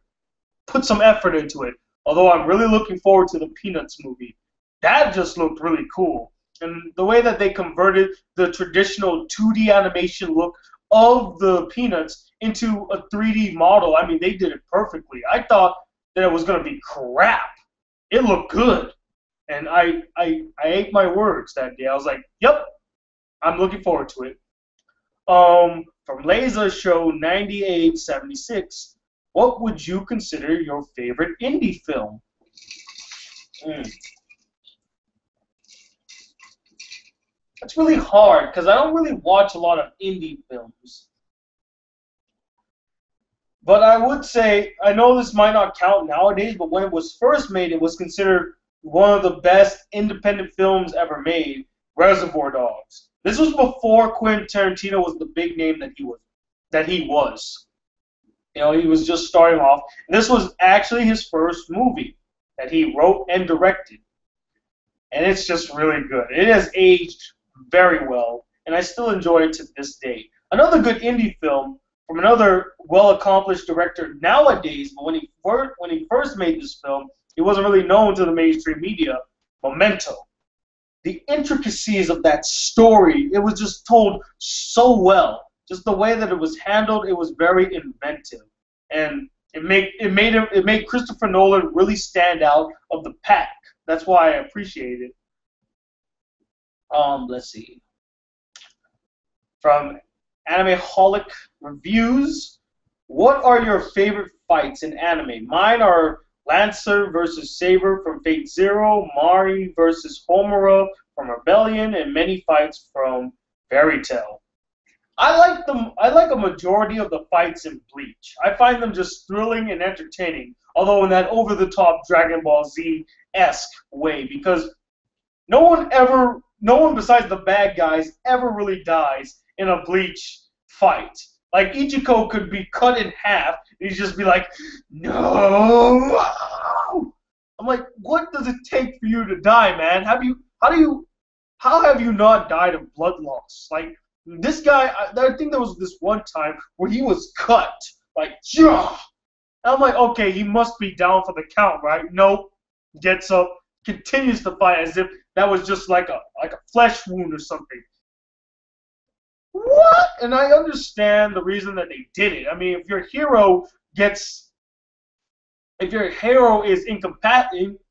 Put some effort into it. Although I'm really looking forward to the Peanuts movie. That just looked really cool. And the way that they converted the traditional 2D animation look of the Peanuts into a 3D model, I mean, they did it perfectly. I thought that it was going to be crap. It looked good. And I ate my words that day. I was like, yep, I'm looking forward to it. From Laser Show 9876, what would you consider your favorite indie film? That's really hard because I don't really watch a lot of indie films. But I would say, I know this might not count nowadays, but when it was first made, it was considered one of the best independent films ever made, Reservoir Dogs. This was before Quentin Tarantino was the big name that he was. He was just starting off. And this was actually his first movie that he wrote and directed. And it's just really good. It has aged very well, and I still enjoy it to this day. Another good indie film from another well-accomplished director nowadays, but when he first made this film, he wasn't really known to the mainstream media, Memento. The intricacies of that story, it was just told so well. just the way that it was handled, it was very inventive, and it made Christopher Nolan really stand out of the pack. That's why I appreciate it. Let's see. From Animeholic Reviews, what are your favorite fights in anime? Mine are Lancer versus Saber from Fate Zero, Mari versus Homura from Rebellion, and many fights from Fairy Tail. I like them. I like a majority of the fights in Bleach. I find them just thrilling and entertaining, although in that over-the-top Dragon Ball Z-esque way, because no one besides the bad guys ever really dies in a Bleach fight. Like Ichiko could be cut in half, and he'd just be like, "No!" I'm like, what does it take for you to die, man? How have you not died of blood loss? Like this guy, I think there was this one time where he was cut, like, yeah. I'm like, okay, he must be down for the count, right? Nope. Gets up, continues to fight as if that was just like a flesh wound or something. What? And I understand the reason that they did it. I mean, if your hero is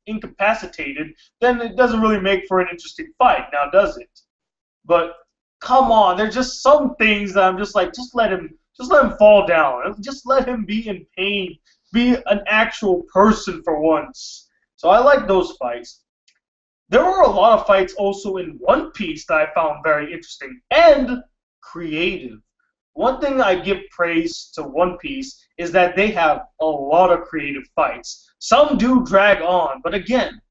incapacitated, then it doesn't really make for an interesting fight, now does it? But come on, there's just some things that I'm just like, just let him fall down. Just let him be in pain, be an actual person for once. So I like those fights. There were a lot of fights also in One Piece that I found very interesting and creative. One thing I give praise to One Piece is that they have a lot of creative fights. Some do drag on, but again,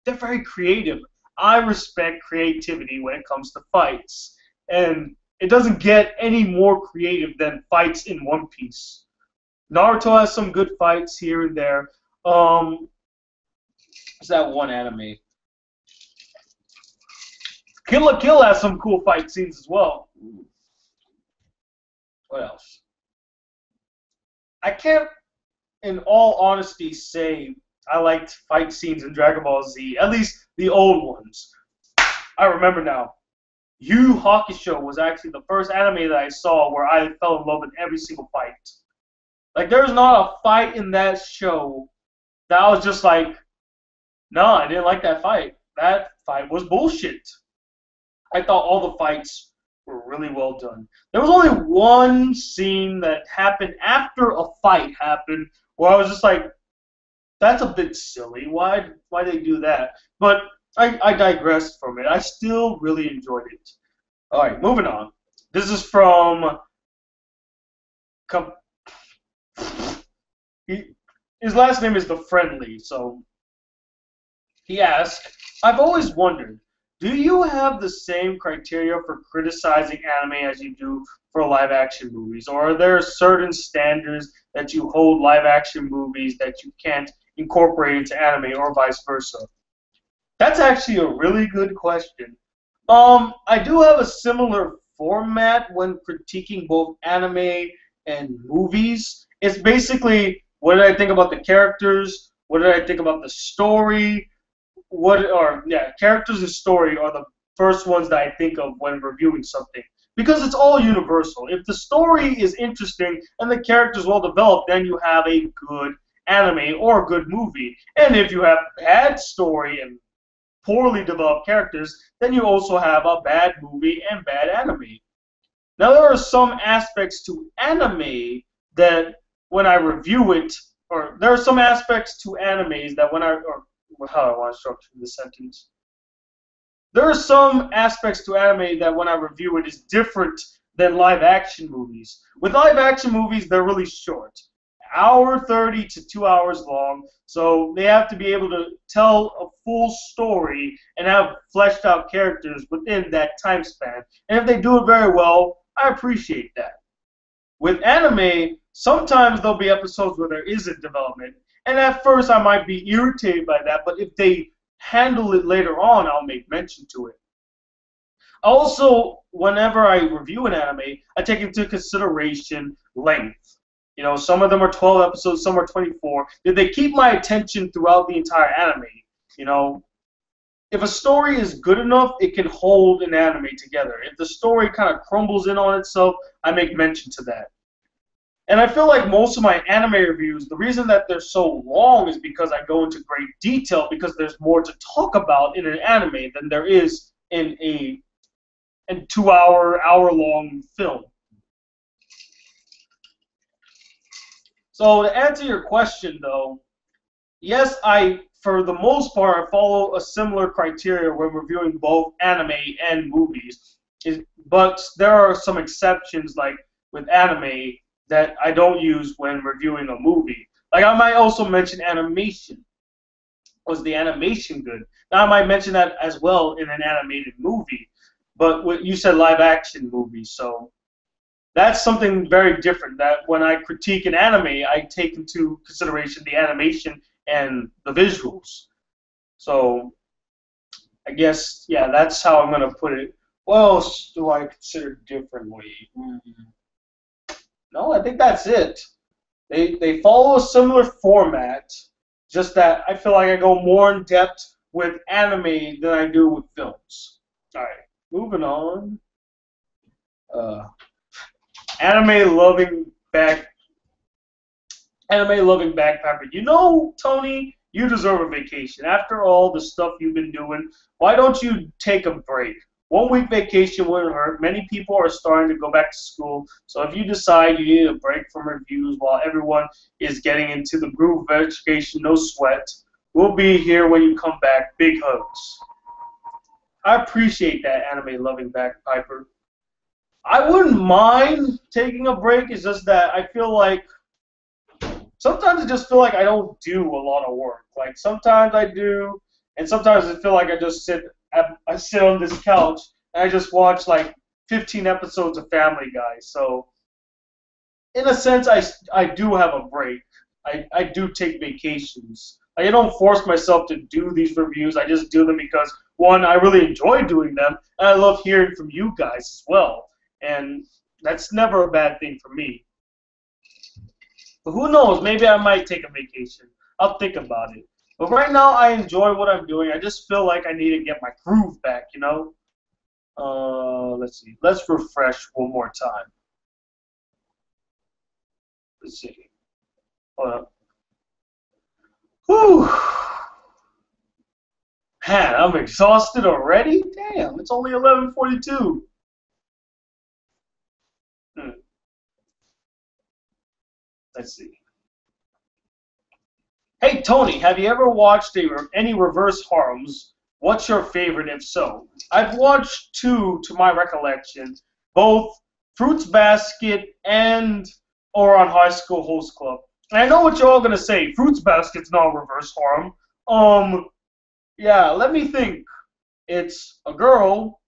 they're very creative. I respect creativity when it comes to fights. And it doesn't get any more creative than fights in One Piece. Naruto has some good fights here and there. What's that one anime? Kill la Kill has some cool fight scenes as well. What else? I can't, in all honesty, say I liked fight scenes in Dragon Ball Z, at least the old ones. I remember now. Yu Yu Hakusho was actually the first anime that I saw where I fell in love with every single fight. Like, there's not a fight in that show that I was just like, no, I didn't like that fight. That fight was bullshit. I thought all the fights were really well done. There was only one scene that happened after a fight happened where I was just like, that's a bit silly. Why they do that? But I digressed from it. I still really enjoyed it. All right, moving on. This is from his last name is The Friendly, so he asked, I've always wondered, do you have the same criteria for criticizing anime as you do for live-action movies? Or are there certain standards that you hold live-action movies that you can't incorporate into anime or vice versa? That's actually a really good question. I do have a similar format when critiquing both anime and movies. It's basically, what did I think about the characters? What did I think about the story? Characters and story are the first ones that I think of when reviewing something. Because it's all universal. If the story is interesting and the characters well developed, then you have a good anime or a good movie. And if you have bad story and poorly developed characters, then you also have a bad movie and bad anime. Now, there are some aspects to anime that when I review it, or there are some aspects to animes that when how do I want to structure this sentence? There are some aspects to anime that when I review it is different than live-action movies. With live-action movies, they're really short. Hour 30 to 2 hours long, so they have to be able to tell a full story and have fleshed out characters within that time span. And if they do it very well, I appreciate that. With anime, sometimes there'll be episodes where there isn't development, and at first I might be irritated by that, but if they handle it later on, I'll make mention to it. Also, whenever I review an anime, I take into consideration length. You know, some of them are 12 episodes, some are 24. Did they keep my attention throughout the entire anime? You know, if a story is good enough, it can hold an anime together. If the story kind of crumbles in on itself, I make mention to that. And I feel like most of my anime reviews, the reason that they're so long is because I go into great detail because there's more to talk about in an anime than there is in a 2 hour long film. So to answer your question though, yes, for the most part, I follow a similar criteria when reviewing both anime and movies. But there are some exceptions, like with anime, that I don't use when reviewing a movie. Like I might also mention animation. Was the animation good? Now I might mention that as well in an animated movie. But what you said live action movies, so that's something very different. That when I critique an anime, I take into consideration the animation and the visuals. So I guess yeah, that's how I'm gonna put it. What else do I consider differently? No, I think that's it. They follow a similar format, just that I feel like I go more in depth with anime than I do with films. All right, moving on. Uh, anime loving back, anime loving backpacker. You know, Tony, you deserve a vacation. After all the stuff you've been doing, why don't you take a break? 1 week vacation wouldn't hurt. Many people are starting to go back to school, so if you decide you need a break from reviews while everyone is getting into the groove of education, no sweat. We'll be here when you come back. Big hugs. I appreciate that, anime-loving bagpiper. I wouldn't mind taking a break. It's just that I feel like sometimes I just feel like I don't do a lot of work. Like sometimes I do, and sometimes I feel like I just sit on this couch and I just watch like 15 episodes of Family Guy. So in a sense, I do have a break. I do take vacations. Like, I don't force myself to do these reviews. I just do them because, one, I really enjoy doing them, and I love hearing from you guys as well. And that's never a bad thing for me. But who knows? Maybe I might take a vacation. I'll think about it. But right now, I enjoy what I'm doing. I just feel like I need to get my groove back, you know? Let's see. Let's refresh one more time. Let's see. Hold up. Whew. Man, I'm exhausted already? Damn, it's only 11:42. Let's see. Hey, Tony, have you ever watched any reverse harems? What's your favorite, if so? I've watched two, to my recollection, both Fruits Basket and Or on High School Host Club. And I know what you're all going to say. Fruits Basket's not a reverse harem. Yeah, let me think. It's a girl,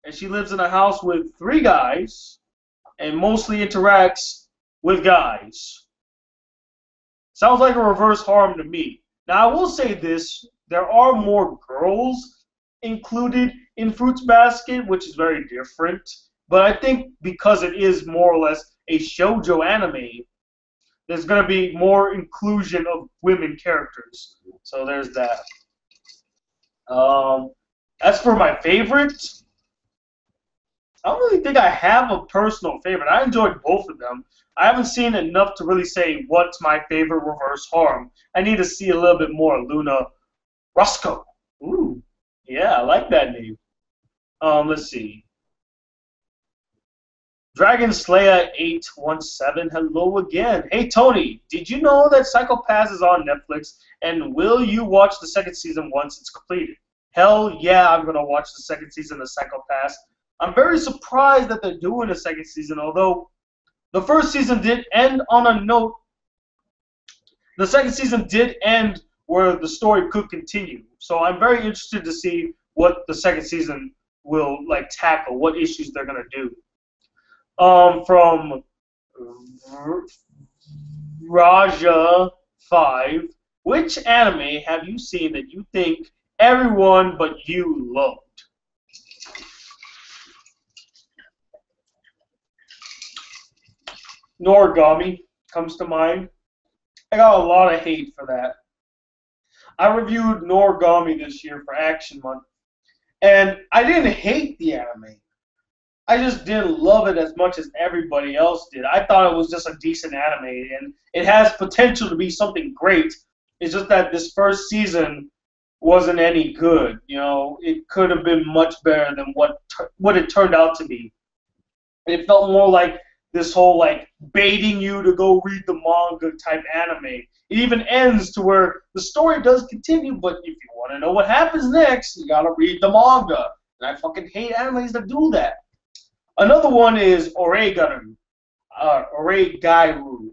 and she lives in a house with 3 guys, and mostly interacts with guys. Sounds like a reverse harem to me. Now, I will say this. There are more girls included in Fruits Basket, which is very different. But I think because it is more or less a shoujo anime, there's going to be more inclusion of women characters. So there's that. As for my favorite, I don't really think I have a personal favorite. I enjoyed both of them. I haven't seen enough to really say what's my favorite reverse harem. I need to see a little bit more. Luna Roscoe. Ooh, yeah, I like that name. Let's see. Dragon Slayer 817, hello again. Hey Tony, did you know that Psycho Pass is on Netflix? And will you watch the second season once it's completed? Hell yeah, I'm gonna watch the second season of Psycho Pass. I'm very surprised that they're doing a second season, although the first season did end on a note. The second season did end where the story could continue. So I'm very interested to see what the second season will like tackle, what issues they're gonna do. From Raja 5, which anime have you seen that you think everyone but you loved? Noragami comes to mind. I got a lot of hate for that. I reviewed Noragami this year for Action Month, and I didn't hate the anime. I just didn't love it as much as everybody else did. I thought it was just a decent anime, and it has potential to be something great. It's just that this first season wasn't any good. You know, it could have been much better than what it turned out to be. It felt more like this whole like baiting you to go read the manga type anime. It even ends to where the story does continue, but if you want to know what happens next, you gotta read the manga. And I fucking hate animes that do that. Another one is Oregairu. Oregairu.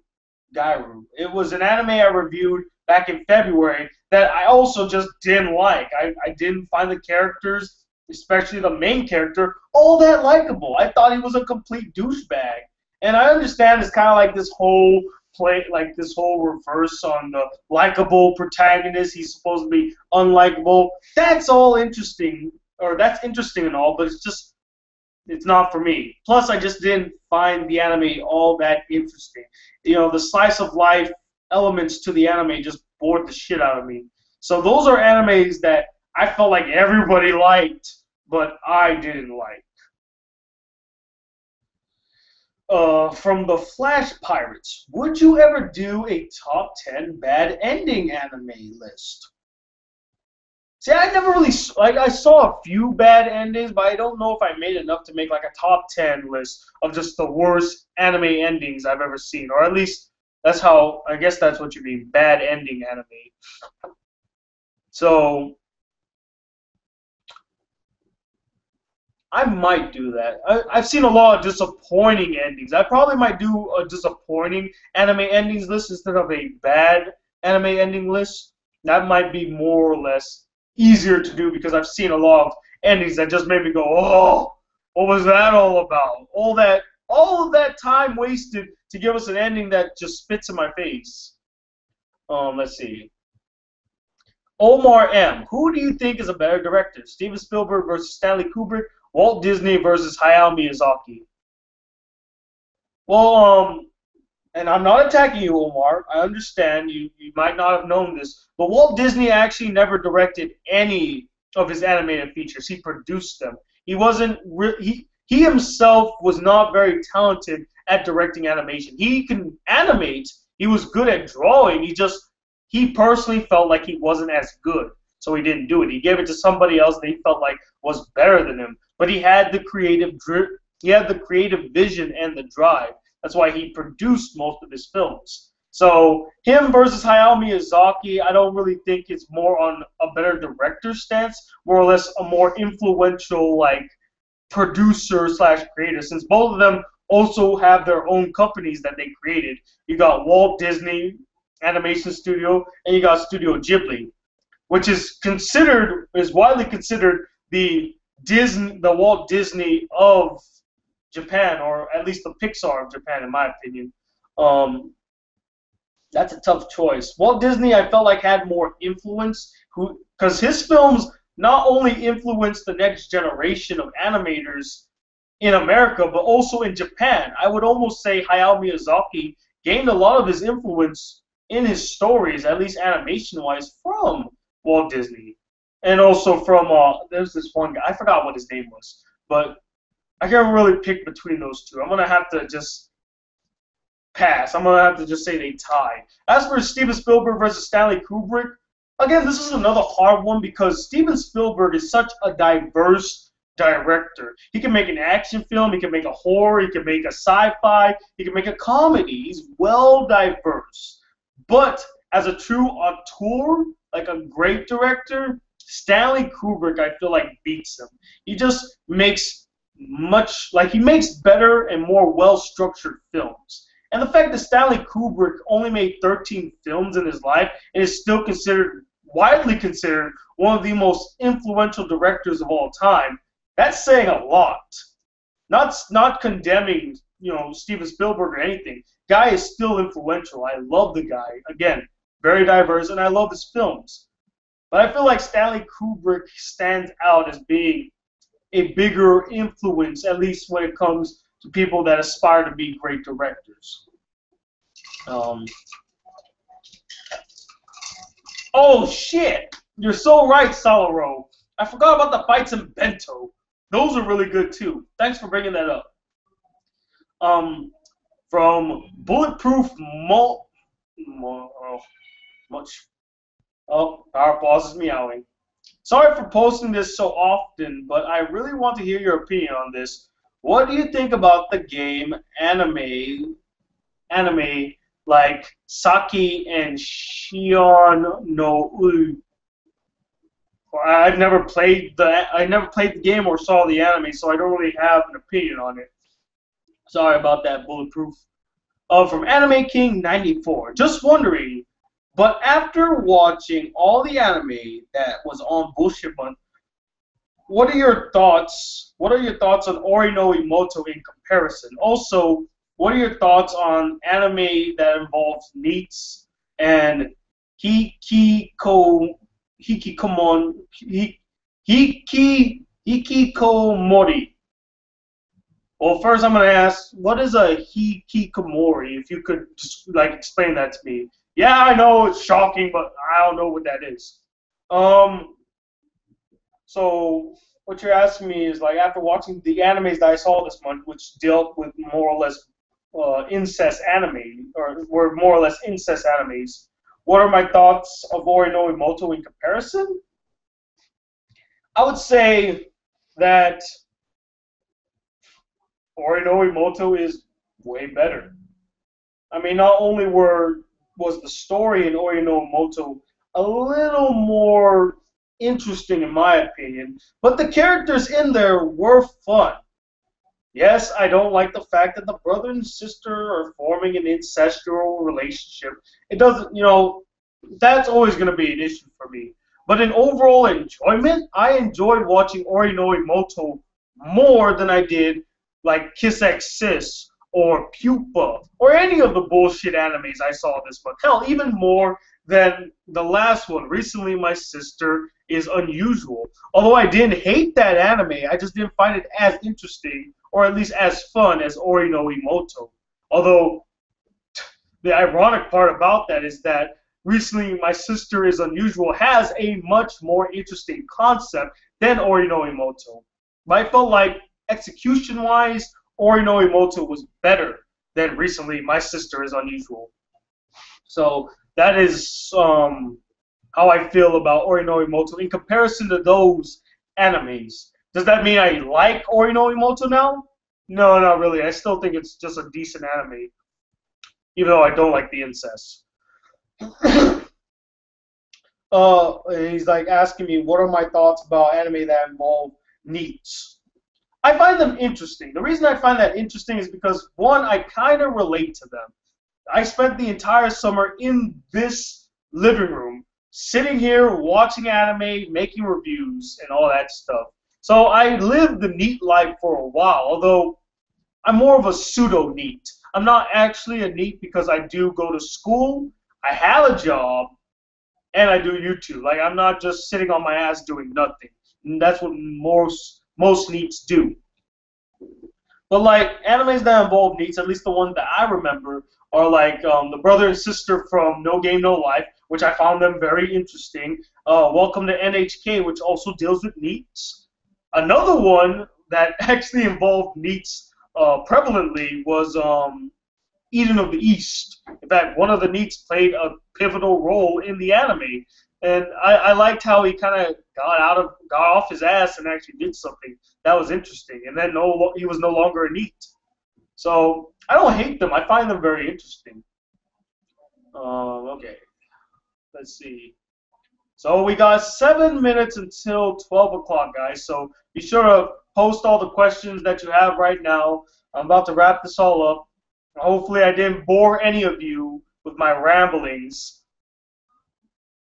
Gairu. It was an anime I reviewed back in February that I also just didn't like. I didn't find the characters, especially the main character, all that likable. I thought he was a complete douchebag. And I understand it's kind of like this whole like this whole reverse on the likable protagonist. He's supposed to be unlikable. That's all interesting, or that's interesting and all, but it's not for me. Plus, I just didn't find the anime all that interesting. You know, the slice of life elements to the anime just bored the shit out of me. So those are animes that I felt like everybody liked, but I didn't like. From the Flash Pirates, would you ever do a top 10 bad ending anime list? See, I never really, like, I saw a few bad endings, but I don't know if I made enough to make, like, a top 10 list of just the worst anime endings I've ever seen. Or at least, that's how, I guess that's what you mean, bad ending anime. So, I might do that. I've seen a lot of disappointing endings. I probably might do a disappointing anime endings list instead of a bad anime ending list. That might be more or less easier to do because I've seen a lot of endings that just made me go, oh, what was that all about? All of that time wasted to give us an ending that just spits in my face. Let's see. Omar M. Who do you think is a better director? Steven Spielberg versus Stanley Kubrick, Walt Disney versus Hayao Miyazaki? Well, and I'm not attacking you, Omar. I understand you might not have known this, but Walt Disney actually never directed any of his animated features. He produced them. He wasn't he himself was not very talented at directing animation. He can animate. He was good at drawing. He personally felt like he wasn't as good, so he didn't do it. He gave it to somebody else that he felt like was better than him. But he had the creative vision and the drive. That's why he produced most of his films. So him versus Hayao Miyazaki, I don't really think it's more on a better director stance, more or less a more influential like producer slash creator, since both of them also have their own companies that they created. You got Walt Disney Animation Studio and you got Studio Ghibli, which is widely considered the Walt Disney of Japan, or at least the Pixar of Japan, in my opinion. That's a tough choice. Walt Disney, I felt like had more influence, because his films not only influenced the next generation of animators in America, but also in Japan. I would almost say Hayao Miyazaki gained a lot of his influence in his stories, at least animation-wise, from Walt Disney. And also from, there's this one guy, I forgot what his name was, but I can't really pick between those two. I'm going to have to just pass. I'm going to have to just say they tie. As for Steven Spielberg versus Stanley Kubrick, again, this is another hard one because Steven Spielberg is such a diverse director. He can make an action film, he can make a horror, he can make a sci-fi, he can make a comedy. He's well diverse. But as a true auteur, like a great director, Stanley Kubrick, I feel like, beats him. He just makes he makes better and more well-structured films. And the fact that Stanley Kubrick only made 13 films in his life and is still widely considered one of the most influential directors of all time, that's saying a lot. Not condemning, Steven Spielberg or anything. Guy is still influential. I love the guy. Again, very diverse, and I love his films. But I feel like Stanley Kubrick stands out as being a bigger influence, at least when it comes to people that aspire to be great directors. Oh shit! You're so right, Salaro. I forgot about the fights in Bento. Those are really good too. Thanks for bringing that up. Um, from Bulletproof oh, much. Oh, Power Pause is meowing. Sorry for posting this so often, but I really want to hear your opinion on this. What do you think about the game anime like Saki and Shion no U? I never played the game or saw the anime, so I don't really have an opinion on it. Sorry about that, Bulletproof. From Anime King 94. Just wondering, but after watching all the anime that was on Bullshit Month, what are your thoughts? What are your thoughts on Ori no Imoto in comparison? Also, what are your thoughts on anime that involves NEETs and hikiko hikikomon hikikomori? Well, first I'm gonna ask, what is a hikikomori? If you could just like explain that to me. Yeah, I know it's shocking, but I don't know what that is. Um, so what you're asking me is like after watching the animes that I saw this month, which dealt with more or less incest anime, or were more or less incest animes, what are my thoughts of Ori no Imoto in comparison? I would say that Ori no Imoto is way better. I mean, not only was the story in Ori no Imoto a little more interesting in my opinion, but the characters in there were fun. Yes, I don't like the fact that the brother and sister are forming an incestual relationship. It doesn't, that's always going to be an issue for me. But in overall enjoyment, I enjoyed watching Ori no Imoto more than I did like Kiss X Sis or Pupa or any of the bullshit animes I saw this month. Hell, even more than the last one. Recently, My Sister is Unusual. Although I didn't hate that anime, I just didn't find it as interesting or at least as fun as Ori no Imoto. Although the ironic part about that is that recently My Sister is Unusual has a much more interesting concept than Ori no Imoto. But I felt like execution-wise, Ori no Imoto was better than recently My Sister is Unusual. So that is how I feel about Ori no Imoto in comparison to those animes. Does that mean I like Ori no Imoto now? No, not really. I still think it's just a decent anime, even though I don't like the incest. He's like asking me, what are my thoughts about anime that involve NEETs? I find them interesting. The reason I find that interesting is because, one, I kind of relate to them. I spent the entire summer in this living room, sitting here watching anime, making reviews, and all that stuff. So I lived the NEET life for a while, although I'm more of a pseudo-NEET. I'm not actually a NEET because I do go to school, I have a job, and I do YouTube. Like, I'm not just sitting on my ass doing nothing. And that's what most NEETs do. But like animes that involve NEETs, at least the one that I remember, are like the brother and sister from No Game No Life, which I found them very interesting. Welcome to NHK, which also deals with NEETs. Another one that actually involved NEETs prevalently was Eden of the East. In fact, one of the NEETs played a pivotal role in the anime, and I liked how he kind of got off his ass and actually did something that was interesting. And then he was no longer a NEET. So I don't hate them. I find them very interesting. Okay, let's see. So we got 7 minutes until 12 o'clock, guys. So be sure to post all the questions that you have right now. I'm about to wrap this all up. Hopefully I didn't bore any of you with my ramblings.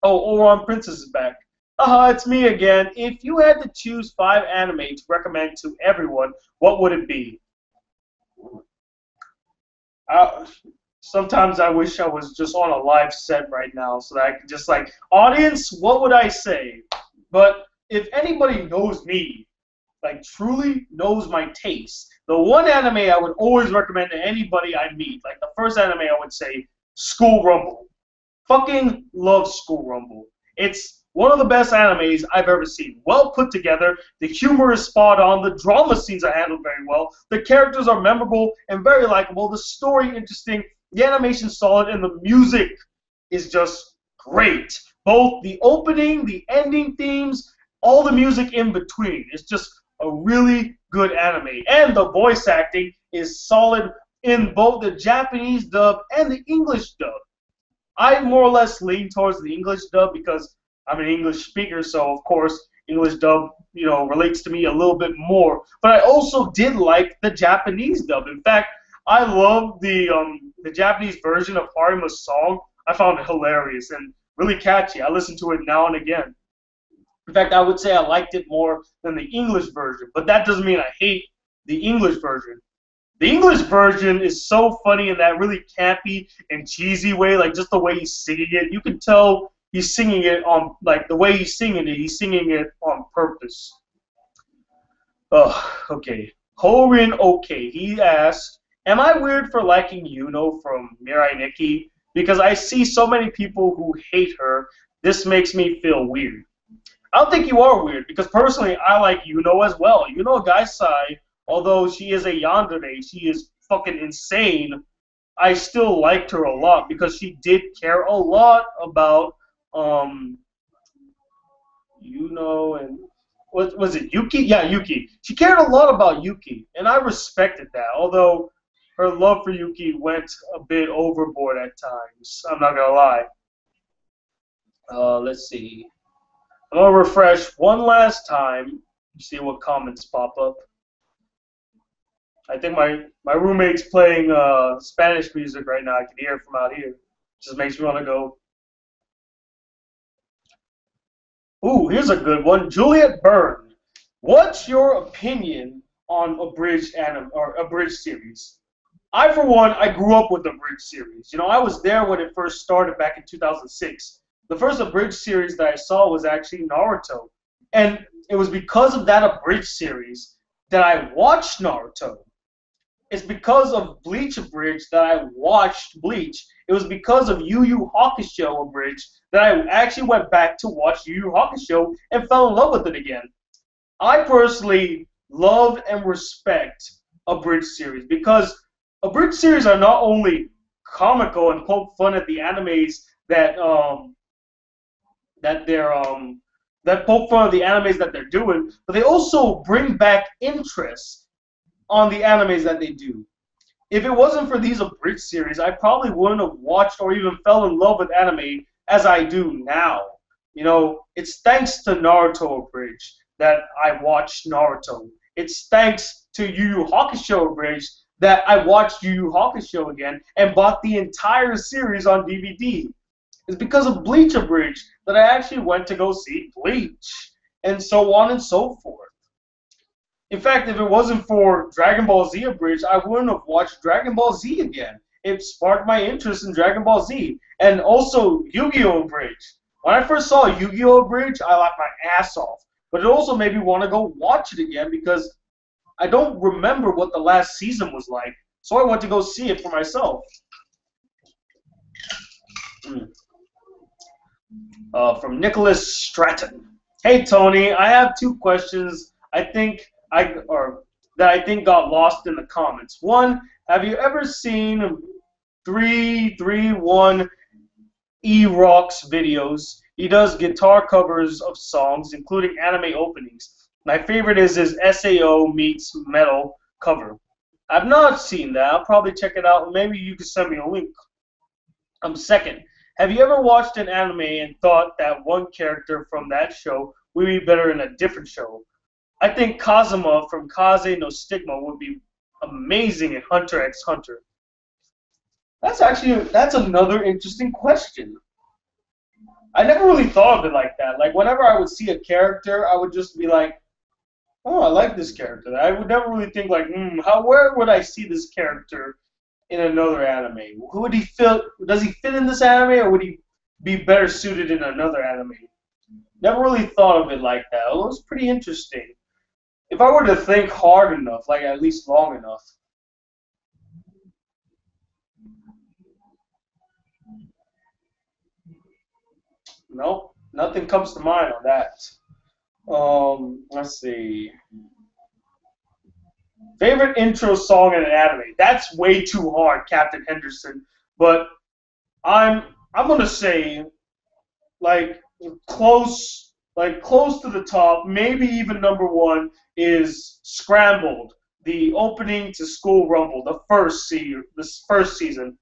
Oh, Oron Princess is back. It's me again. If you had to choose 5 anime to recommend to everyone, what would it be? Sometimes I wish I was just on a live set right now so that I could just like, audience, what would I say? But if anybody knows me, like truly knows my taste, the one anime I would always recommend to anybody I meet, like the first anime I would say, School Rumble. Fucking love School Rumble. It's one of the best animes I've ever seen. Well put together, the humor is spot on, the drama scenes are handled very well, the characters are memorable and very likable, the story interesting, the animation solid, and the music is just great. Both the opening, the ending themes, all the music in between. It's just a really good anime. And the voice acting is solid in both the Japanese dub and the English dub. I more or less lean towards the English dub because I'm an English speaker, so of course English dub, relates to me a little bit more. But I also did like the Japanese dub. In fact, I love the Japanese version of Harima's song. I found it hilarious and really catchy. I listen to it now and again. In fact, I would say I liked it more than the English version, but that doesn't mean I hate the English version. The English version is so funny in that really campy and cheesy way, like just the way he's singing it. You can tell he's singing it on, like the way he's singing it on purpose. Okay. Horin OK. He asked, am I weird for liking Yuno from Mirai Nikki? Because I see so many people who hate her. This makes me feel weird. I don't think you are weird, because personally I like Yuno as well. Yuno Gaisai, although she is a yandere, she is fucking insane, I still liked her a lot because she did care a lot about and what was it, Yuki? Yeah, Yuki. She cared a lot about Yuki, and I respected that, although her love for Yuki went a bit overboard at times. I'm not gonna lie. Let's see. I'm gonna refresh one last time, see what comments pop up. I think my roommate's playing Spanish music right now. I can hear it from out here. Just makes me want to go. Ooh, here's a good one. Juliet Byrne. What's your opinion on Abridged series? I, for one, I grew up with the Abridged series. I was there when it first started back in 2006. The first Abridged series that I saw was actually Naruto. And it was because of that Abridged series that I watched Naruto. It's because of Bleach Abridged that I watched Bleach. It was because of Yu Yu Hakusho Abridged that I actually went back to watch Yu Yu Hakusho and fell in love with it again. I personally love and respect Abridged series because Abridged series are not only comical and poke fun at the animes that poke fun of the animes that they're doing, but they also bring back interest on the animes that they do. If it wasn't for these Abridged series, I probably wouldn't have watched or even fell in love with anime as I do now. It's thanks to Naruto Abridged that I watched Naruto. It's thanks to Yu Yu Hakusho Abridged that I watched Yu Yu Hakusho again and bought the entire series on DVD. It's because of Bleach Abridged that I actually went to go see Bleach, and so on and so forth. In fact, if it wasn't for Dragon Ball Z Abridged, I wouldn't have watched Dragon Ball Z again. It sparked my interest in Dragon Ball Z. And also Yu-Gi-Oh! Abridged. When I first saw Yu-Gi-Oh! Abridged, I laughed my ass off. But it also made me want to go watch it again because I don't remember what the last season was like. So I went to go see it for myself. From Nicholas Stratton. Hey Tony, I have two questions that I think got lost in the comments. One, have you ever seen 331 E-Rock's videos? He does guitar covers of songs, including anime openings. My favorite is his SAO meets metal cover. I've not seen that. I'll probably check it out. Maybe you could send me a link. Second, have you ever watched an anime and thought that one character from that show would be better in a different show? I think Kazuma from Kaze no Stigma would be amazing in Hunter x Hunter. That's another interesting question. I never really thought of it like that. Like, whenever I would see a character, I would just be like, oh, I like this character. I would never really think like, where would I see this character in another anime? Who would he fit? Does he fit in this anime, or would he be better suited in another anime? Never really thought of it like that. It was pretty interesting. If I were to think hard enough, like at least long enough. Nope, Nothing comes to mind on that. Let's see. Favorite intro song in an anime? That's way too hard, Captain Henderson. But I'm I'm gonna say like close to the top, maybe even number one is Scrambled, the opening to School Rumble, this first season.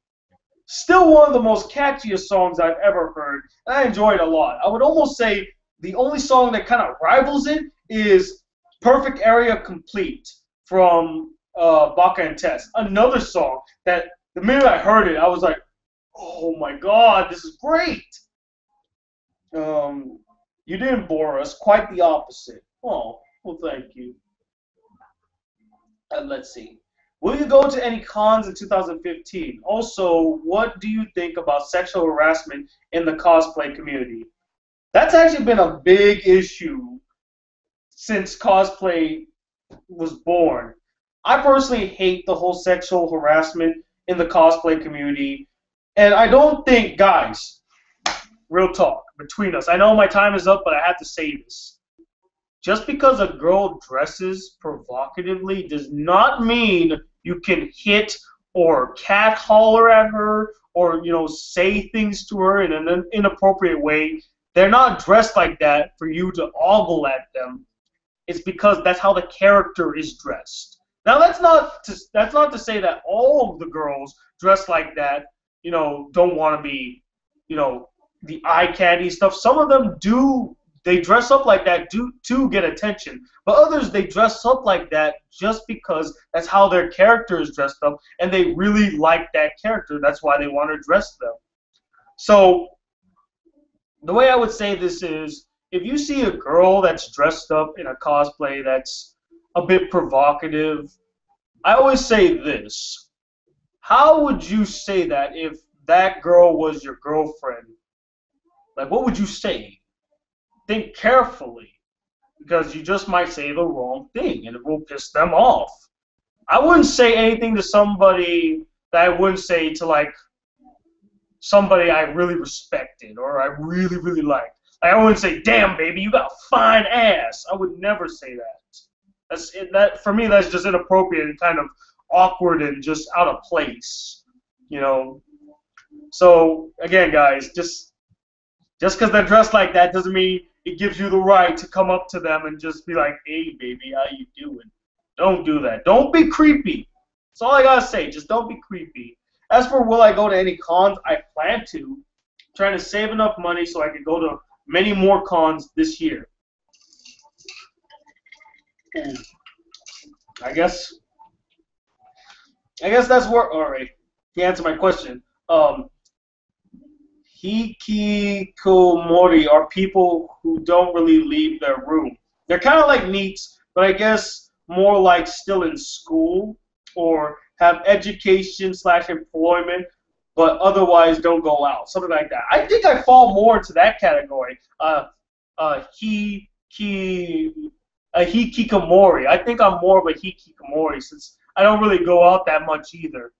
Still one of the most catchiest songs I've ever heard, and I enjoy it a lot. I would almost say the only song that kind of rivals it is Perfect Area Complete from Baka and Test. Another song that the minute I heard it, I was like, oh my god, this is great. Um, you didn't bore us, quite the opposite. Oh, well, thank you. Let's see. Will you go to any cons in 2015? Also, what do you think about sexual harassment in the cosplay community? That's actually been a big issue since cosplay was born. I personally hate the whole sexual harassment in the cosplay community. And I don't think, guys, real talk between us. I know my time is up, but I have to say this. Just because a girl dresses provocatively does not mean you can hit or cat holler at her or say things to her in an inappropriate way. They're not dressed like that for you to ogle at them. It's because that's how the character is dressed. Now that's not to say that all of the girls dressed like that, don't want to be, the eye candy stuff. Some of them do. They dress up like that to get attention, but others they dress up like that just because that's how their character is dressed up, and they really like that character. That's why they want to dress them. So the way I would say this is, if you see a girl that's dressed up in a cosplay that's a bit provocative, I always say this. How would you say that if that girl was your girlfriend? Like, what would you say? Think carefully, because you just might say the wrong thing, and it will piss them off. I wouldn't say anything to somebody that I wouldn't say to, like, somebody I really respected or I really, really liked. I wouldn't say, "Damn, baby, you got a fine ass." I would never say that. That for me, that's just inappropriate and kind of awkward and just out of place, you know. So again, guys, just because they're dressed like that doesn't mean it gives you the right to come up to them and just be like, "Hey, baby, how you doing?" Don't do that. Don't be creepy. That's all I gotta say. Just don't be creepy. As for will I go to any cons, I plan to. I'm trying to save enough money so I can go to many more cons this year. And I guess that's where. All right. To answer my question, hikikomori are people who don't really leave their room. They're kind of like neats, but I guess more like still in school or have education/employment, but otherwise don't go out, something like that. I think I fall more into that category. He a hikikomori. I think I'm more of a hikikomori since I don't really go out that much either.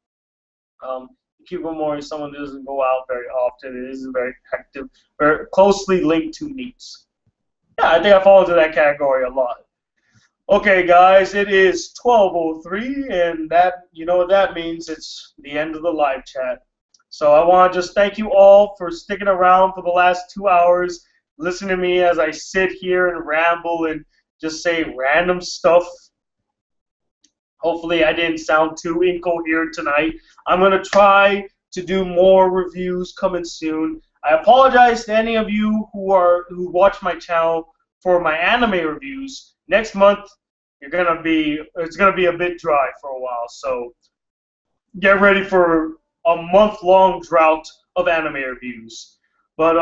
Hikikomori is someone who doesn't go out very often. It isn't very active, very closely linked to needs. Yeah, I think I fall into that category a lot. Okay, guys, it is 12:03, and that you know what that means. It's the end of the live chat. So I want to just thank you all for sticking around for the last 2 hours, listening to me as I sit here and ramble and just say random stuff. Hopefully I didn't sound too incoherent tonight. I'm going to try to do more reviews coming soon. I apologize to any of you who watch my channel for my anime reviews. Next month it's gonna be a bit dry for a while, so get ready for a month-long drought of anime reviews. But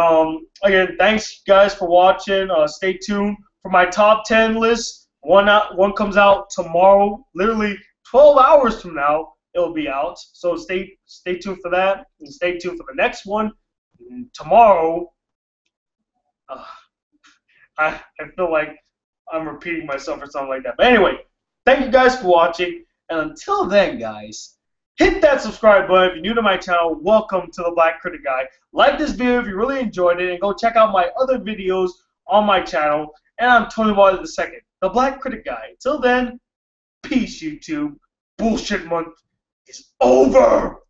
again, thanks guys for watching. Stay tuned for my top 10 list. One comes out tomorrow, literally 12 hours from now. It'll be out, so stay tuned for that, and stay tuned for the next one tomorrow. I feel like I'm repeating myself or something like that. But anyway, thank you guys for watching, and until then, guys, Hit that subscribe button if you're new to my channel. Welcome to the Black Critic Guy. Like this video if you really enjoyed it, and go check out my other videos on my channel. And I'm Tony Water II, the Black Critic Guy. Till then, peace, YouTube. Bullshit month is over.